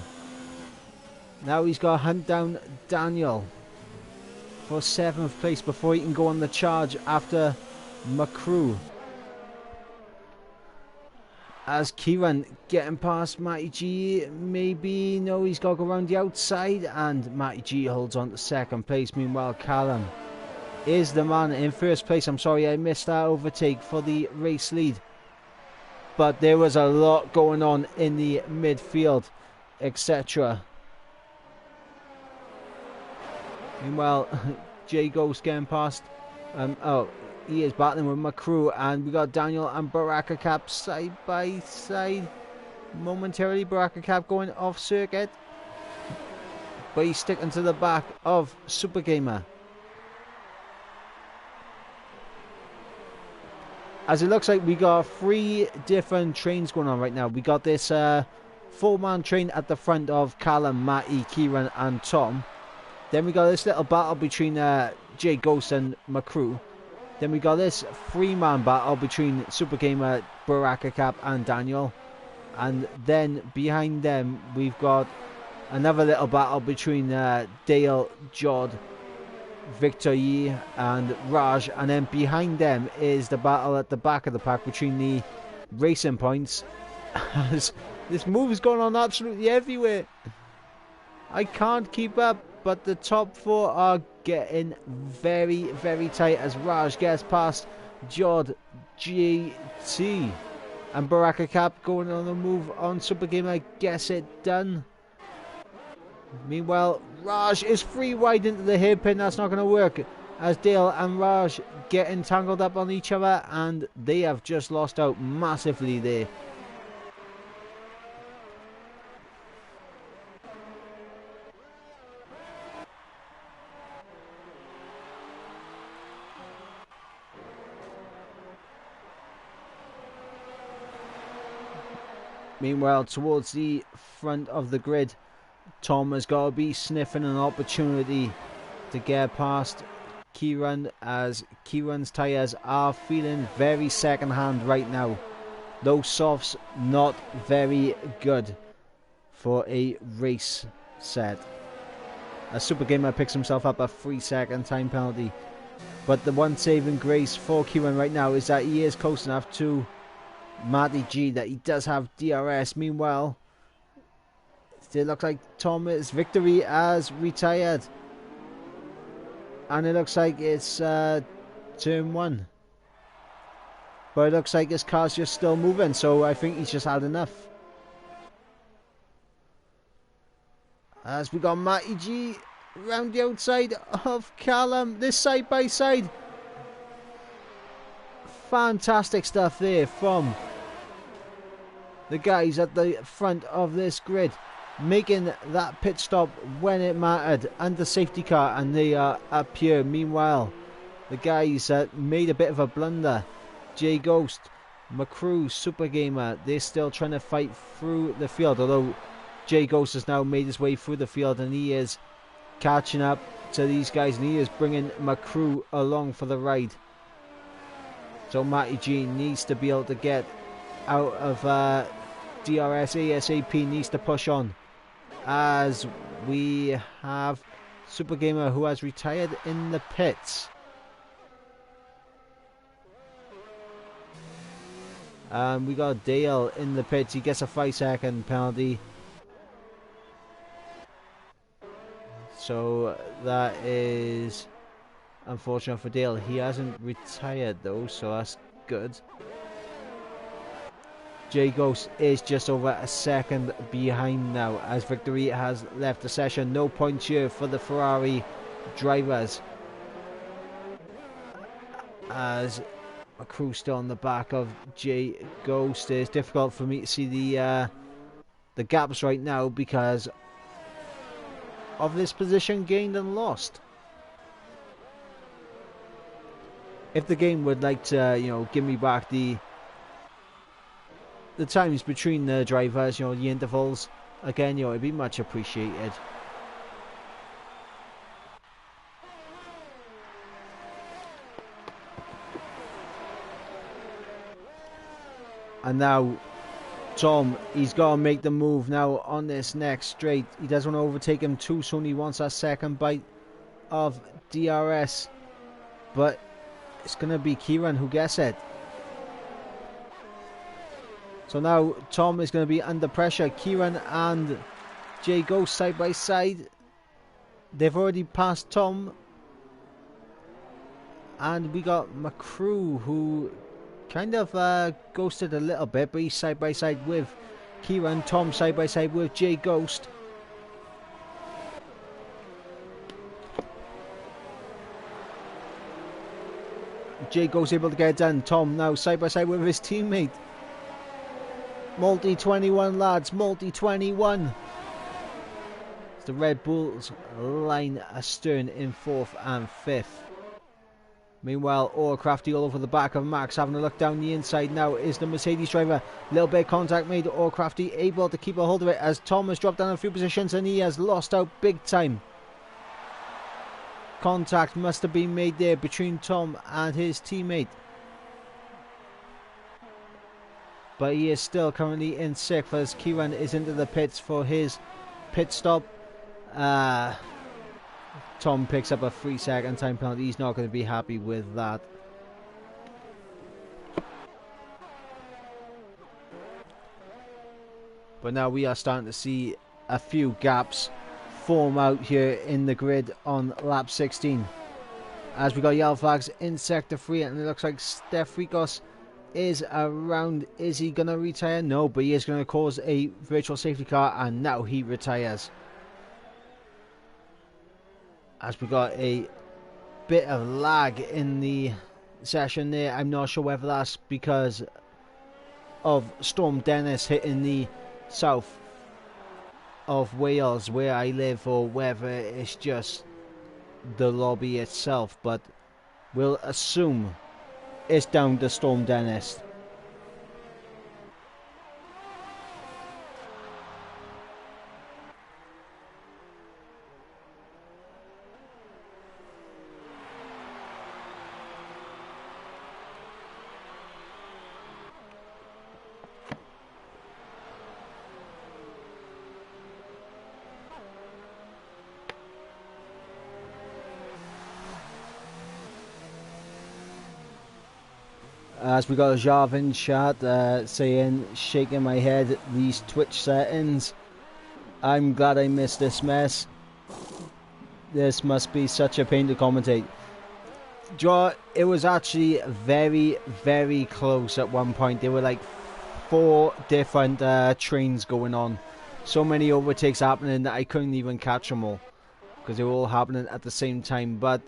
Now he's got to hunt down Daniel for 7th place before he can go on the charge after McCrew. As Kieran getting past Matty G, maybe, no, he's got to go around the outside, and Matty G holds on to 2nd place. Meanwhile, Callum is the man in 1st place. I'm sorry I missed that overtake for the race lead, but there was a lot going on in the midfield, etc. Meanwhile, Jay Ghost getting past. He is battling with McCrew, and we got Daniel and Baraka Cap side by side. Momentarily, Baraka Cap going off circuit, but he's sticking to the back of Super Gamer. As it looks like we got 3 different trains going on right now. We got this 4-man train at the front of Callum, Matty, Kieran and Tom. Then we got this little battle between Jay Ghost and McCrew. Then we got this 3-man battle between Super Gamer, Baraka Cap and Daniel. And then behind them we've got another little battle between Dale, Jod, Victor Yi and Raj. And then behind them is the battle at the back of the pack between the Racing Points. As this move is going on absolutely everywhere. I can't keep up, but the top 4 are getting very, very tight as Raj gets past Jod, GT, and Baraka Cap going on the move on Super Gamer, gets it done. Meanwhile, Raj is free wide into the hairpin. That's not going to work as Dale and Raj get entangled up on each other, and they have just lost out massively there. Meanwhile, towards the front of the grid, Tom has got to be sniffing an opportunity to get past Kieran, as Kieran's tyres are feeling very second hand right now. Those softs not very good for a race set. As Super Gamer picks himself up a 3-second time penalty. But the one saving grace for Kieran right now is that he is close enough to Matty G that he does have DRS. Meanwhile, it looks like Thomas Victory has retired. And it looks like it's turn 1. But it looks like his car's just still moving, so I think he's just had enough. As we got Matty G round the outside of Callum, this side by side. Fantastic stuff there from the guys at the front of this grid, making that pit stop when it mattered, and the safety car, and they are up here. Meanwhile, the guys made a bit of a blunder. J Ghost, McCrew, Super Gamer, they're still trying to fight through the field, although J Ghost has now made his way through the field and he is catching up to these guys, and he is bringing McCrew along for the ride. So Matty G needs to be able to get out of DRS ASAP, needs to push on, as we have Super Gamer who has retired in the pits. We got Dale in the pits. He gets a 5-second penalty. So that is unfortunate for Dale. He hasn't retired though, so that's good. J Ghost is just over a second behind now, as Victory has left the session. No points here for the Ferrari drivers, as a crew still on the back of J Ghost. It's difficult for me to see the gaps right now because of this position gained and lost. If the game would like to, give me back the times between the drivers, the intervals, again, it'd be much appreciated. And now Tom, he's got to make the move now on this next straight. He doesn't want to overtake him too soon. He wants that second bite of DRS. But it's going to be Kieran who gets it. So now Tom is going to be under pressure. Kieran and Jay Ghost side by side. They've already passed Tom. And we got McCrew who kind of ghosted a little bit, but he's side by side with Kieran. Tom side by side with Jay Ghost. Jay Ghost able to get it done. Tom now side by side with his teammate. Multi 21 lads, multi 21. It's the Red Bulls line astern in 4th and 5th. Meanwhile, Crafty all over the back of Max, having a look down the inside now is the Mercedes driver. Little bit of contact made. Crafty able to keep a hold of it as Tom has dropped down a few positions and he has lost out big time. Contact must have been made there between Tom and his teammate. But he is still currently in 6th as Kieran is into the pits for his pit stop. Tom picks up a 3-second time penalty. He's not going to be happy with that. But now we are starting to see a few gaps form out here in the grid on lap 16. As we got yellow flags in sector 3 and it looks like Steph Ricos is around. Is he going to retire? No, but he is going to cause a virtual safety car and now he retires. As we got a bit of lag in the session there. I'm not sure whether that's because of Storm Dennis hitting the south of Wales where I live, or whether it's just the lobby itself, but we'll assume it's down to Storm Dennis. As we got a Jav in chat saying, shaking my head, these Twitch settings. I'm glad I missed this mess. This must be such a pain to commentate. It was actually very, very close at one point. There were like 4 different trains going on. So many overtakes happening that I couldn't even catch them all, because they were all happening at the same time. But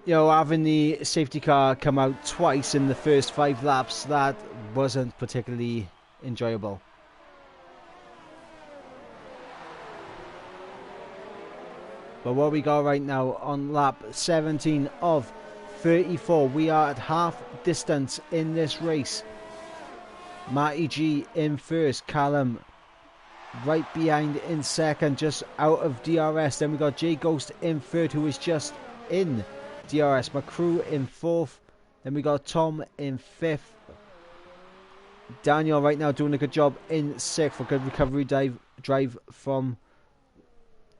you know, having the safety car come out twice in the first 5 laps, that wasn't particularly enjoyable. But what we got right now on lap 17 of 34, we are at half distance in this race. Matty G in first, Callum right behind in second, just out of DRS. Then we got J Ghost in third, who is just in DRS. McCrew in fourth. Then we got Tom in fifth. Daniel right now doing a good job in sixth. A good recovery drive from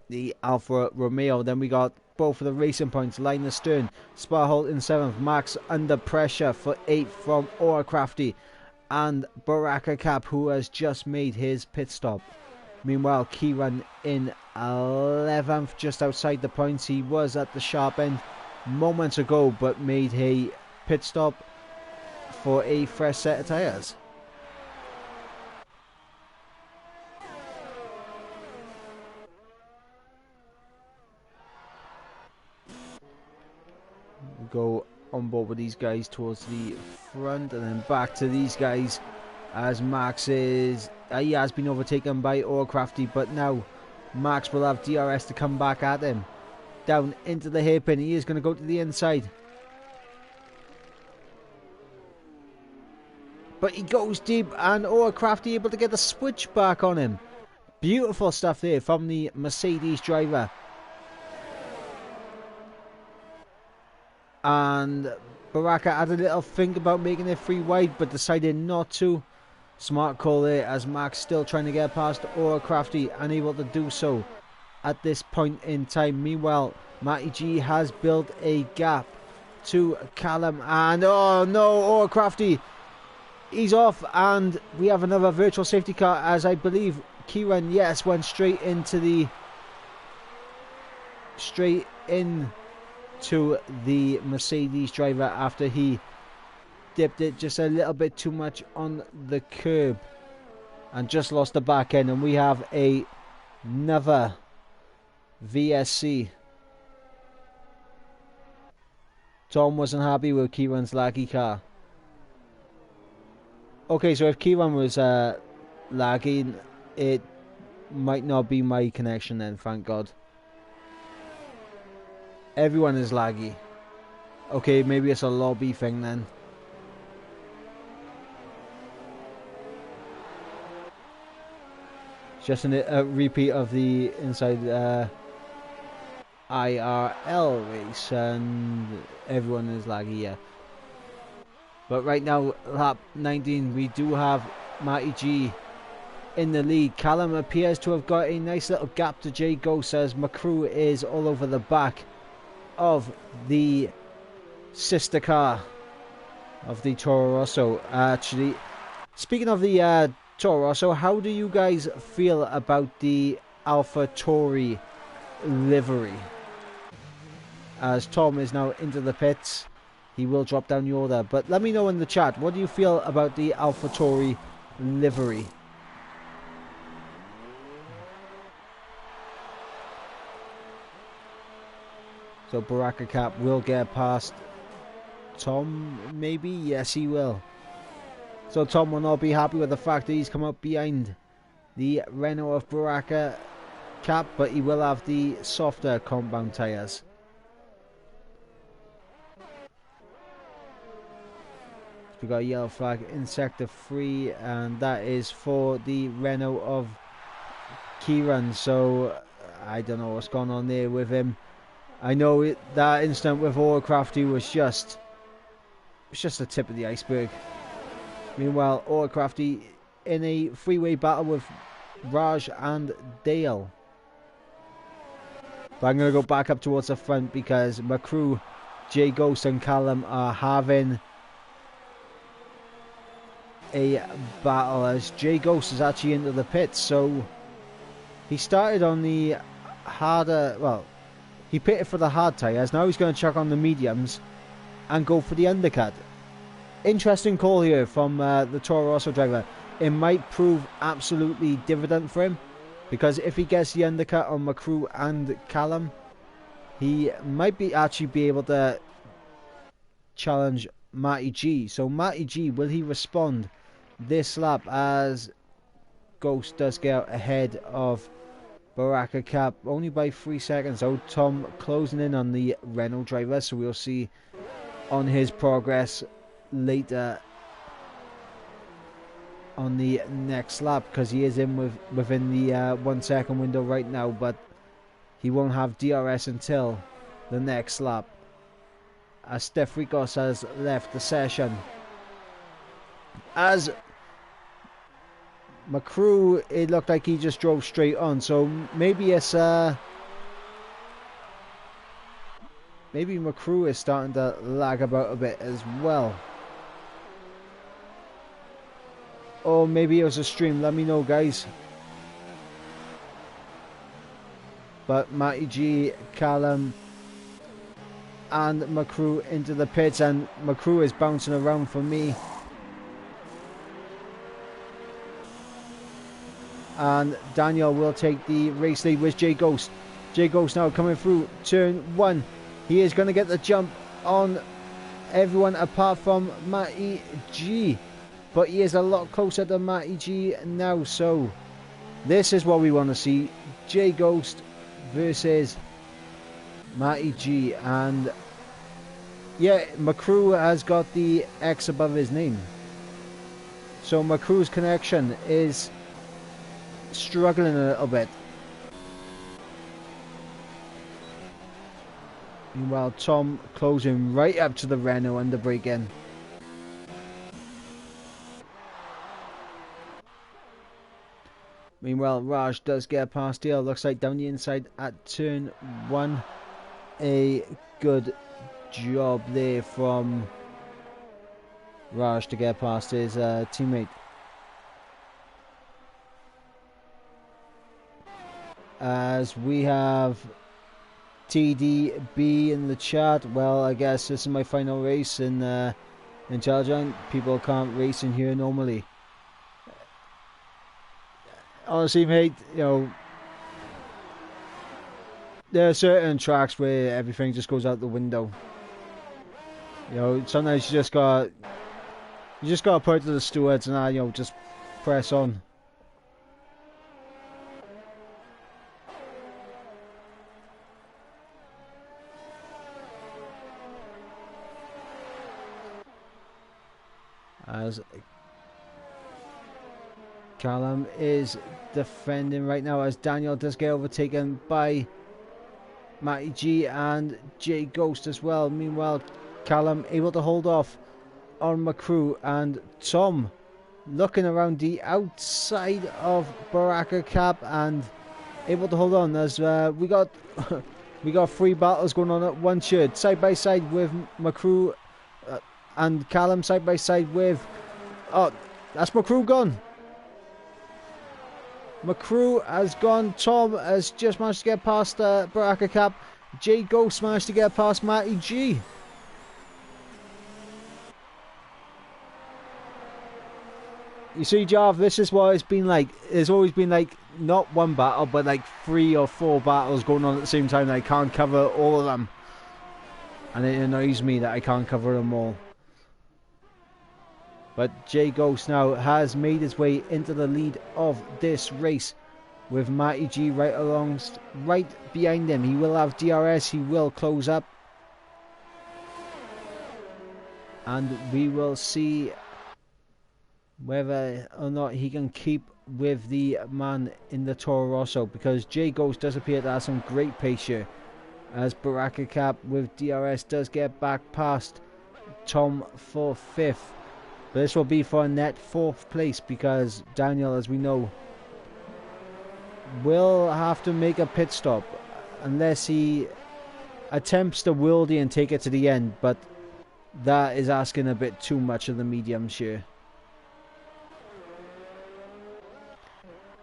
the Alfa Romeo. Then we got both of the racing points. Linus Stern, Sparholt in seventh. Max under pressure for eighth from Crafty. And Baraka Cap, who has just made his pit stop. Meanwhile, Kieran in 11th, just outside the points. He was at the sharp end moments ago, but made a pit stop for a fresh set of tyres. We go on board with these guys towards the front, and then back to these guys as Max is he has been overtaken by Crafty, but now Max will have DRS to come back at him. Down into the hairpin, he is going to go to the inside, but he goes deep, and Crafty able to get the switch back on him. Beautiful stuff there from the Mercedes driver. And Baraka had a little think about making it 3 wide, but decided not to. Smart call there, as Max still trying to get past Crafty, unable to do so at this point in time. Meanwhile, Matty G has built a gap to Callum, and oh no, Crafty, he's off, and we have another virtual safety car, as I believe Kieran, yes, went straight into the Mercedes driver after he dipped it just a little bit too much on the curb and just lost the back end, and we have another VSC. Tom wasn't happy with Kieran's laggy car. Okay, so if Kieran was lagging, it might not be my connection then, thank God. Everyone is laggy. Okay, maybe it's a lobby thing then. Just a repeat of the inside IRL race, and everyone is laggy, yeah. But right now, lap 19, we do have Matty G in the lead. Callum appears to have got a nice little gap to J Ghost, as McCrew is all over the back of the sister car of the Toro Rosso. Actually, speaking of the Toro Rosso, how do you guys feel about the AlphaTauri livery? As Tom is now into the pits, he will drop down the order, but let me know in the chat, what do you feel about the AlphaTauri livery? So Baraka Cap will get past Tom, maybe? Yes, he will. So Tom will not be happy with the fact that he's come up behind the Renault of Baraka Cap, but he will have the softer compound tyres. We got a yellow flag in sector 3, and that is for the Renault of Kieran. So I don't know what's going on there with him. I know that incident with Crafty was just the tip of the iceberg. Meanwhile, Crafty in a freeway battle with Raj and Dale. But I'm going to go back up towards the front because McCrew Jay Ghost and Callum are having a battle as Jay Ghost is actually into the pits. So he started on the harder, well, he pitted for the hard tyres. Now he's going to chuck on the mediums and go for the undercut. Interesting call here from the Toro Rosso driver. It might prove absolutely dividend for him, because if he gets the undercut on McCrew and Callum, he might actually be able to challenge Matty G. So Matty G, will he respond this lap as Ghost does get out ahead of Baraka Cap only by 3 seconds? So Tom closing in on the Renault driver, so we'll see on his progress later on the next lap, because he is within the 1 second window right now, but he won't have DRS until the next lap as Steph Ricos has left the session. As McCrew, it looked like he just drove straight on, so maybe it's maybe McCrew is starting to lag about a bit as well. Or maybe it was a stream, let me know, guys. But Matty G, Callum and McCrew into the pits, and McCrew is bouncing around for me. And Daniel will take the race lead with Jay Ghost. Jay Ghost now coming through turn 1. He is going to get the jump on everyone apart from Matty G. But he is a lot closer to Matty G now, so this is what we want to see. Jay Ghost versus Matty G. And yeah, McCrew has got the X above his name. So McCrew's connection is struggling a little bit. Meanwhile, Tom closing right up to the Renault under brake in. Meanwhile, Raj does get past here. Looks like down the inside at turn 1. A good job there from Raj to get past his teammate. As we have TDB in the chat. Well, I guess this is my final race in Intelligence. People can't race in here normally. Honestly, mate, you know, there are certain tracks where everything just goes out the window. You know, sometimes you just gotta put it to the stewards and you know, just press on. As Callum is defending right now, as Daniel does get overtaken by Matty G and Jay Ghost as well. Meanwhile, Callum able to hold off on McCrew, and Tom looking around the outside of Baraka Cap and able to hold on, as we got we got 3 battles going on at one shirt, side by side with McCrew and Callum, side by side with, oh, that's McCrew gone. McCrew has gone. Tom has just managed to get past Baraka Cap. Jay Ghost managed to get past Matty G. You see, Jarv, this is what it's been like. There's always been like not one battle, but like 3 or 4 battles going on at the same time. I can't cover all of them, and it annoys me that I can't cover them all. But Jay Ghost now has made his way into the lead of this race with Matty G right behind him. He will have DRS, he will close up. And we will see whether or not he can keep with the man in the Toro Rosso, because Jay Ghost does appear to have some great pace here, as Baraka Cap with DRS does get back past Tom for 5th. But this will be for a net 4th place, because Daniel, as we know, will have to make a pit stop unless he attempts to worldie and take it to the end, but that is asking a bit too much of the mediums here.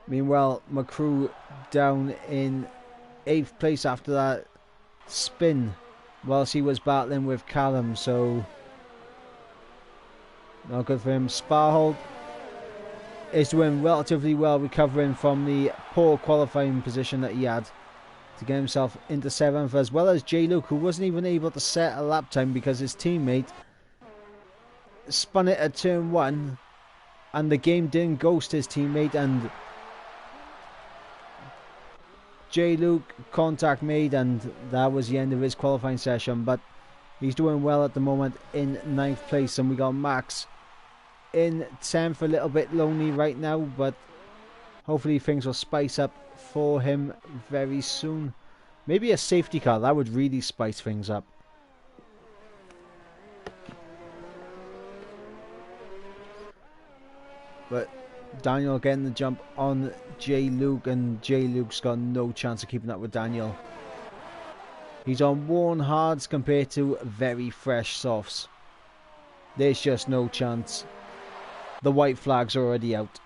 Meanwhile, McCrew down in 8th place after that spin whilst he was battling with Callum, so not good for him. Sparhold is doing relatively well, recovering from the poor qualifying position that he had to get himself into 7th, as well as J. Luke, who wasn't even able to set a lap time because his teammate spun it at turn 1 and the game didn't ghost his teammate, and J. Luke contact made, and that was the end of his qualifying session. But he's doing well at the moment in 9th place, and we got Max in 10th, a little bit lonely right now, but hopefully things will spice up for him very soon. Maybe a safety car, that would really spice things up. But Daniel getting the jump on J. Luke, and J. Luke's got no chance of keeping up with Daniel. He's on worn hards compared to very fresh softs. There's just no chance. The white flag's already out.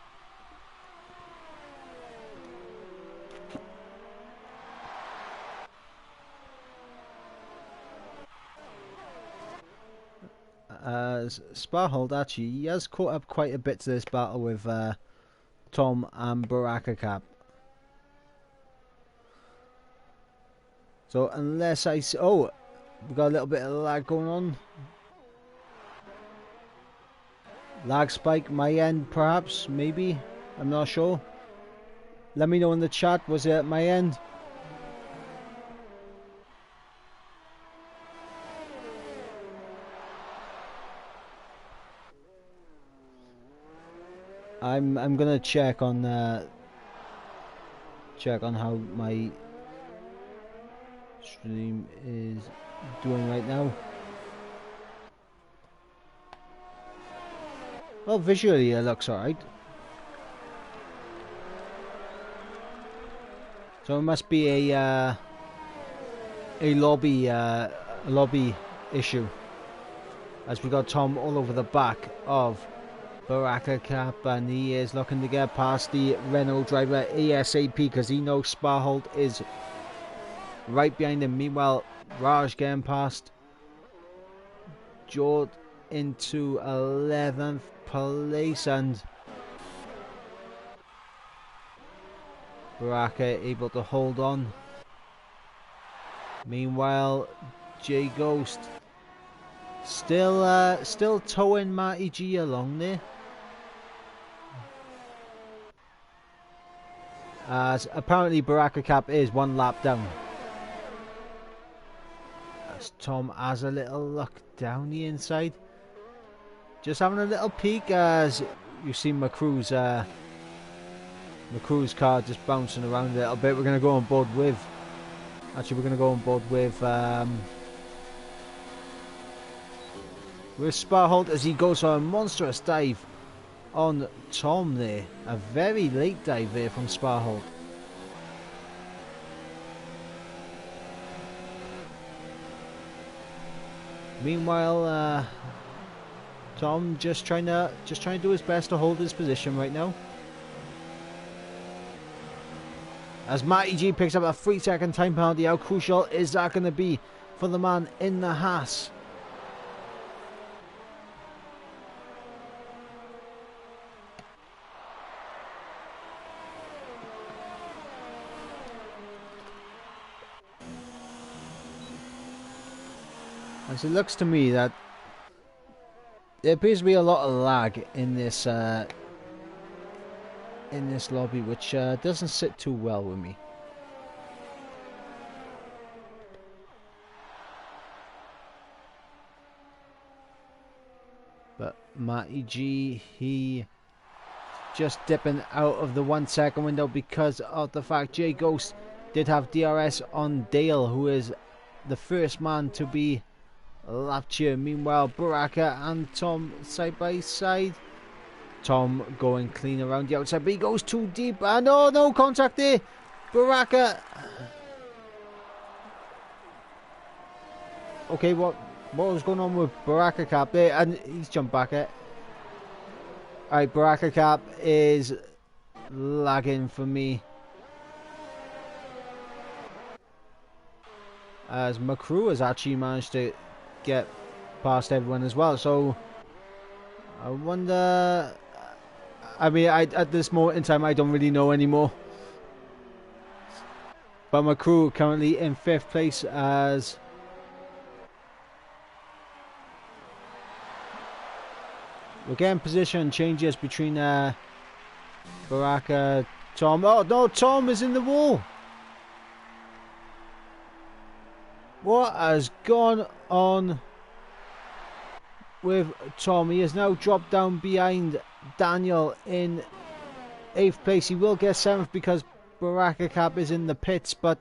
As Sparhold, actually, he has caught up quite a bit to this battle with Tom and Baraka Cap. So unless I... Oh, we got a little bit of lag going on. Lag spike, my end perhaps, maybe. I'm not sure. Let me know in the chat, was it at my end? I'm gonna check on how my stream is doing right now. Well, visually it looks alright. So it must be a lobby issue, as we got Tom all over the back of Baraka Cap, and he is looking to get past the Renault driver ASAP because he knows Sparhold is right behind him. Meanwhile, Raj getting past Jord into 11th place, and Baraka able to hold on. Meanwhile, J Ghost still towing Matty G along there, as apparently Baraka Cap is 1 lap down. As Tom has a little look down the inside, just having a little peek, as you see McCrew's car just bouncing around a little bit. We're going to go on board with, with Sparhold as he goes for a monstrous dive on Tom there. A very late dive there from Sparhold. Meanwhile, Tom just trying to do his best to hold his position right now. As Matty G picks up a 3-second time penalty, how crucial is that going to be for the man in the Haas? As it looks to me that there appears to be a lot of lag in this lobby, which doesn't sit too well with me. But Matty G, he just dipping out of the 1 second window because of the fact J Ghost did have DRS on Dale, who is the first man to be lapped here. Meanwhile, Baraka and Tom side by side. Tom going clean around the outside, but he goes too deep, and oh, no contact there. Baraka Okay, what was going on with Baraka Cap there? And he's jumped back it. Alright, Baraka Cap is lagging for me. As McCrew has actually managed to get past everyone as well. So I wonder. I mean, at this moment in time, I don't really know anymore. But McCrew currently in 5th place as we're getting position changes between Baraka, Tom. Oh no, Tom is in the wall. What has gone on with Tom? He has now dropped down behind Daniel in 8th place. He will get 7th because Baraka Cap is in the pits, but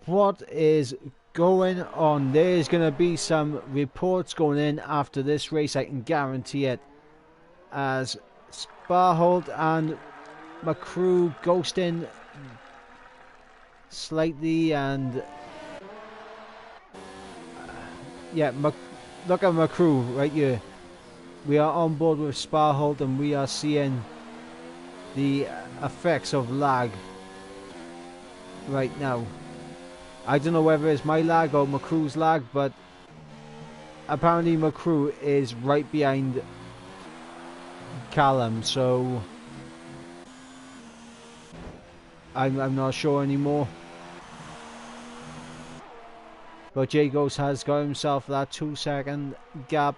what is going on? There's going to be some reports going in after this race, I can guarantee it, as Sparhold and McCrew ghosting slightly, and yeah, look at McCrew right here. We are on board with Sparhold and we are seeing the effects of lag right now. I don't know whether it's my lag or McCrew's lag, but apparently McCrew is right behind Callum, so I'm not sure anymore. But Jagos has got himself that 2-second gap,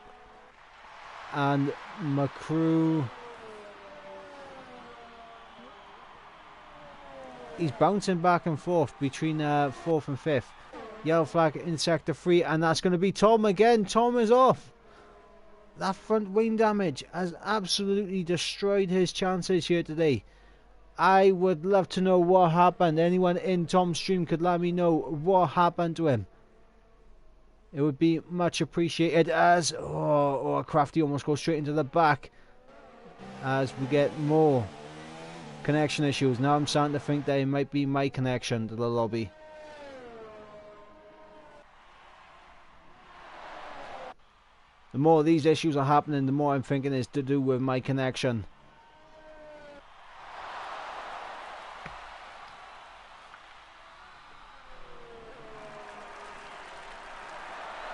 and McCrew, he's bouncing back and forth between 4th and 5th. Yellow flag in sector 3, and that's going to be Tom again. Tom is off. That front wing damage has absolutely destroyed his chances here today. I would love to know what happened. Anyone in Tom's stream could let me know what happened to him. It would be much appreciated, as Crafty almost goes straight into the back as we get more connection issues. Now I'm starting to think that it might be my connection to the lobby. The more these issues are happening, the more I'm thinking it's to do with my connection.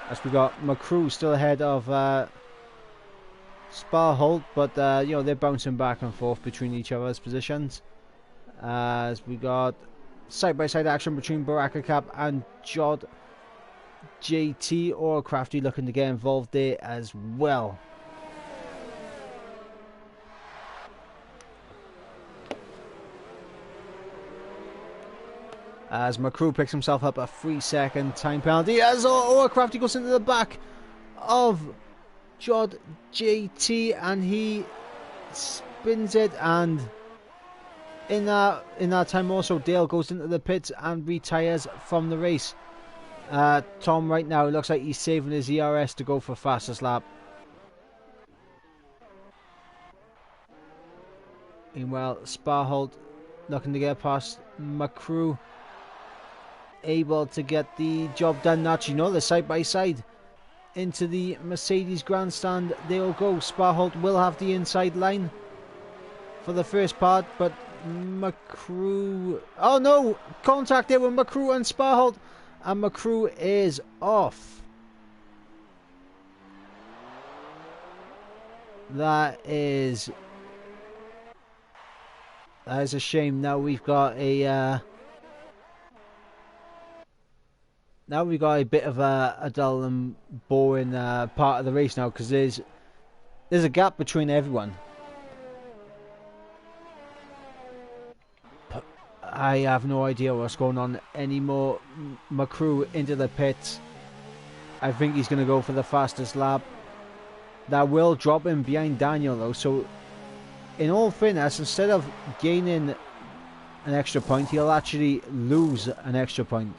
As we got McCrew still ahead of Sparhold, but you know, they're bouncing back and forth between each other's positions. As we got side-by-side action between Baraka Cap and Jod JT, or Crafty looking to get involved there as well. As McCrew picks himself up a 3-second time penalty, as Crafty goes into the back of Jod JT and he spins it, and in that time also Dale goes into the pits and retires from the race. Tom right now, it looks like he's saving his ERS to go for fastest lap. Meanwhile, Sparhold looking to get past McCrew, able to get the job done. Actually, no, they're side by side into the Mercedes grandstand. They'll go. Sparhold will have the inside line for the first part, but McCrew, oh no, contact there with McCrew and Sparhold, and McCrew is off. That is a shame. Now we've got a bit of a dull and boring part of the race now, because there's a gap between everyone. I have no idea what's going on anymore. McCrew into the pits. I think he's going to go for the fastest lap. That will drop him behind Daniel though, so in all fairness, instead of gaining an extra point, he'll actually lose an extra point.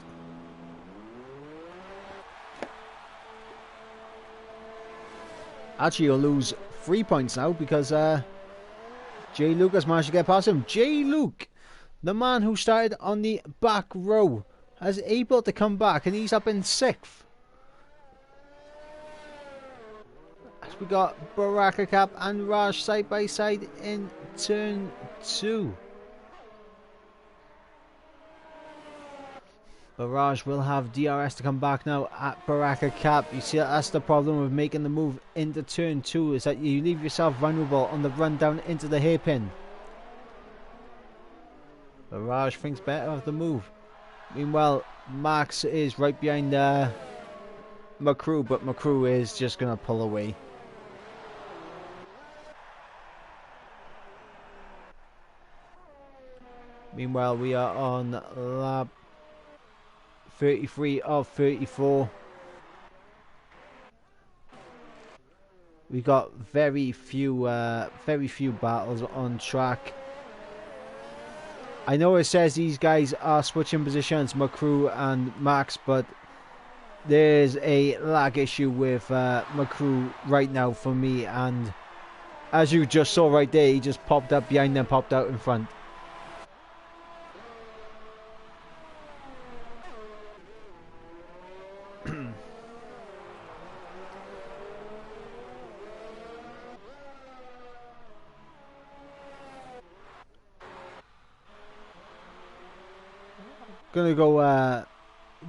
Actually, he'll lose 3 points now, because J. Luke has managed to get past him. J. Luke, the man who started on the back row is able to come back, and he's up in 6th. As we got Baraka Cap and Raj side by side in turn 2. Barrage will have DRS to come back now at Baraka Cap. You see, that's the problem with making the move into turn 2, is that you leave yourself vulnerable on the run down into the hairpin. Barrage thinks better of the move. Meanwhile, Max is right behind McCrew, but McCrew is just going to pull away. Meanwhile, we are on lap 33 of 34. We got very few battles on track. I know it says these guys are switching positions, McCrew and Max, but there's a lag issue with McCrew right now for me, and as you just saw right there, he just popped up behind them, popped out in front.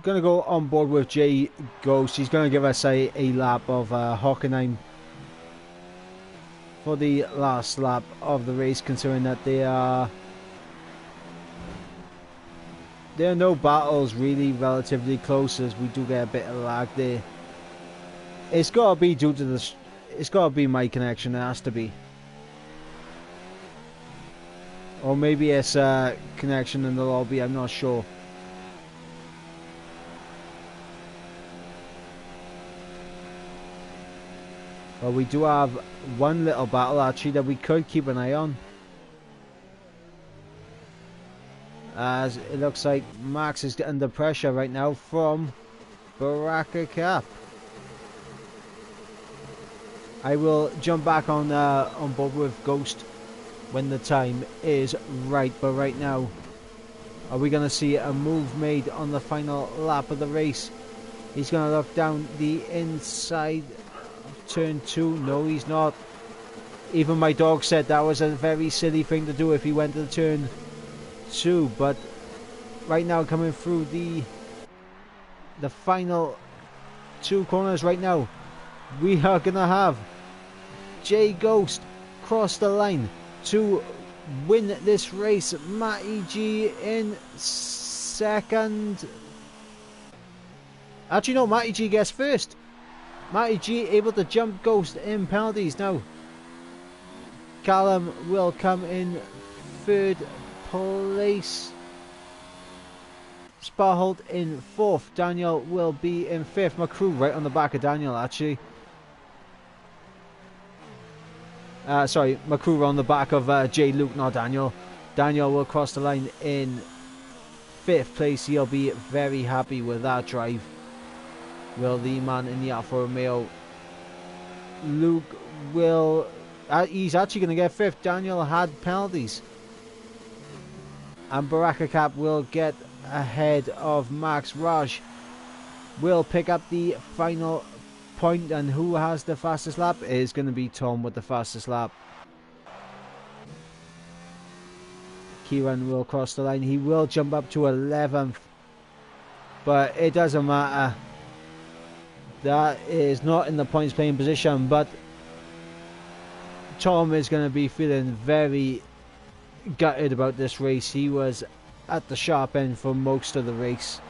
Gonna go on board with Jay Ghost. He's gonna give us a lap of Hockenheim for the last lap of the race, considering that there are no battles really relatively close, as we do get a bit of lag there. It's gotta be due to this. It's gotta be my connection. It has to be, or maybe it's connection in the lobby. I'm not sure. Well, we do have one little battle actually that we could keep an eye on, as it looks like Max is under pressure right now from Baraka Cap. I will jump back on board with Ghost when the time is right, but right now, are we going to see a move made on the final lap of the race? He's going to look down the inside turn 2. No, he's not. Even my dog said that was a very silly thing to do if he went to turn 2, but right now coming through the final 2 corners right now, we are gonna have Jay Ghost cross the line to win this race. Matty G in 2nd. Actually no, Matty G gets 1st. Matty G able to jump Ghost in penalties now. Callum will come in 3rd place. Sparholt in 4th. Daniel will be in 5th. McCrew right on the back of Daniel actually. Sorry, McCrew on the back of J. Luke, not Daniel. Daniel will cross the line in 5th place. He'll be very happy with that drive. Will the man in the Alfa Romeo. Luke will... he's actually going to get 5th. Daniel had penalties. And Baraka Cap will get ahead of Max. Raj will pick up the final point. And who has the fastest lap? It is going to be Tom with the fastest lap. Kieran will cross the line. He will jump up to 11th. But it doesn't matter. That is not in the points playing position, but Tom is going to be feeling very gutted about this race. He was at the sharp end for most of the race.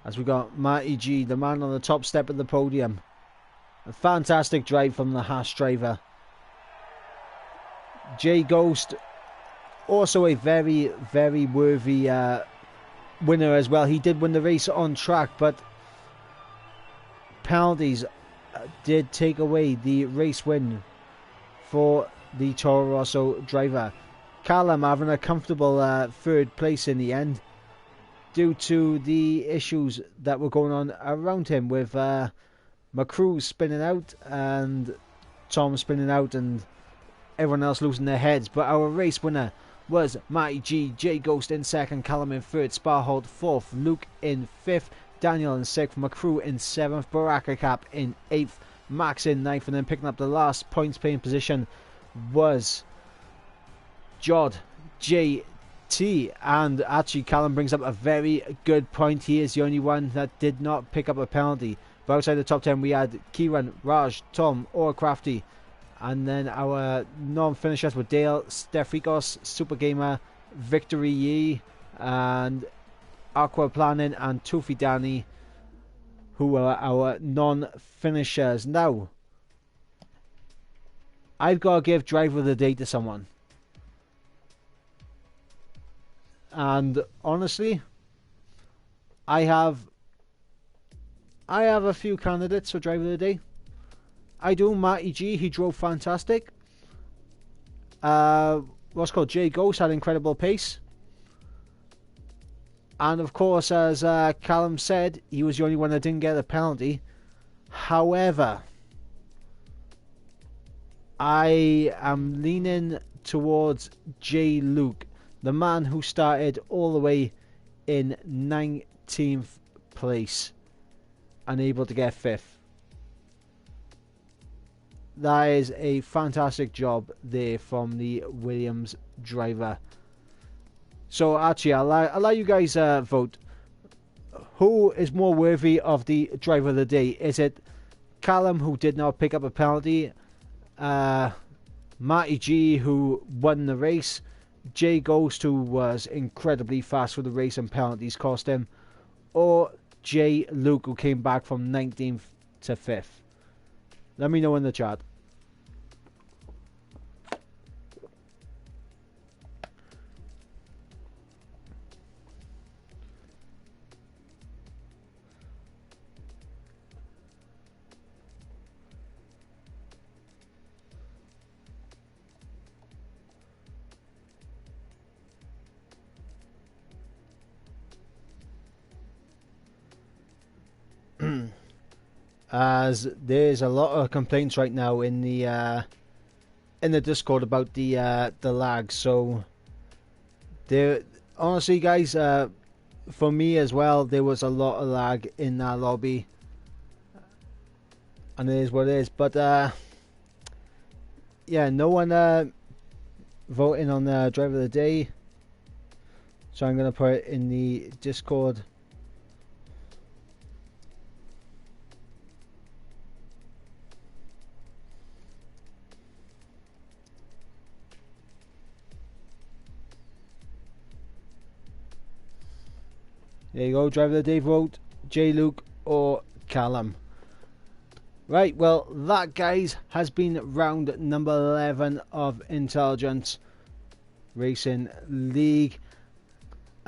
As we got Matty G, the man on the top step of the podium. A fantastic drive from the Haas driver. Jay Ghost, also a very, very worthy winner as well. He did win the race on track, but penalties did take away the race win for the Toro Rosso driver. Callum having a comfortable 3rd place in the end, due to the issues that were going on around him with McCrew spinning out and Tom spinning out, and everyone else losing their heads. But our race winner was Matty G, J Ghost in second, Callum in third, Sparhold fourth, Luke in fifth, Daniel in sixth, McCrew in seventh, Baraka Cap in eighth, Max in ninth, and then picking up the last points paying position was Jod JT. And actually Callum brings up a very good point. He is the only one that did not pick up a penalty. But outside the top 10 we had Kieran, Raj, Tom, or Crafty. And then our non-finishers were Dale, Stefikos, Super Gamer, Victory Yee, and Aqua Planning and Tufi Danny, who were our non-finishers. Now, I've got to give Driver of the Day to someone. And honestly, I have a few candidates for Driver of the Day. I do. Matty G, he drove fantastic. What's called J Ghost had incredible pace. And of course, as Callum said, he was the only one that didn't get a penalty. However, I am leaning towards J Luke, the man who started all the way in 19th place, unable to get 5th. That is a fantastic job there from the Williams driver. So actually, I'll let you guys vote. Who is more worthy of the Driver of the Day? Is it Callum, who did not pick up a penalty? Matty G, who won the race? J Ghost, who was incredibly fast for the race and penalties cost him? Or J Luke, who came back from 19th to 5th? Let me know in the chat. As there's a lot of complaints right now in the Discord about the lag. So there, honestly, guys, for me as well, there was a lot of lag in that lobby, and it is what it is. But yeah, no one voting on the Driver of the Day, so I'm gonna put it in the Discord. There you go, Driver of the Day vote, J Luke or Callum. Right, well, that, guys, has been round number 11 of Intelligence Racing League.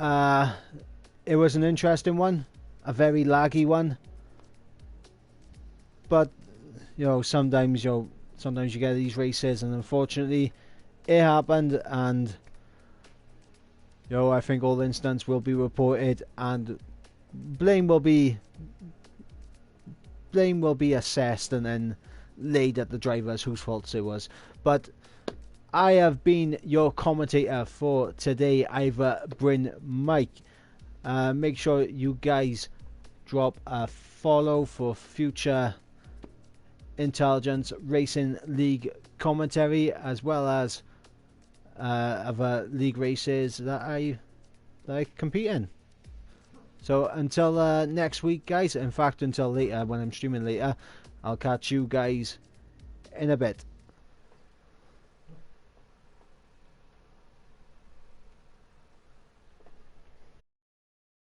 It was an interesting one, a very laggy one. But, sometimes you get these races, and unfortunately, it happened, and I think all incidents will be reported, and blame will be assessed and then laid at the drivers whose faults it was. But I have been your commentator for today, Ivor Bryn Mike. Make sure you guys drop a follow for future Intelligence Racing League commentary, as well as other league races that I compete in. So until next week, guys, in fact until later when I'm streaming later, I'll catch you guys in a bit.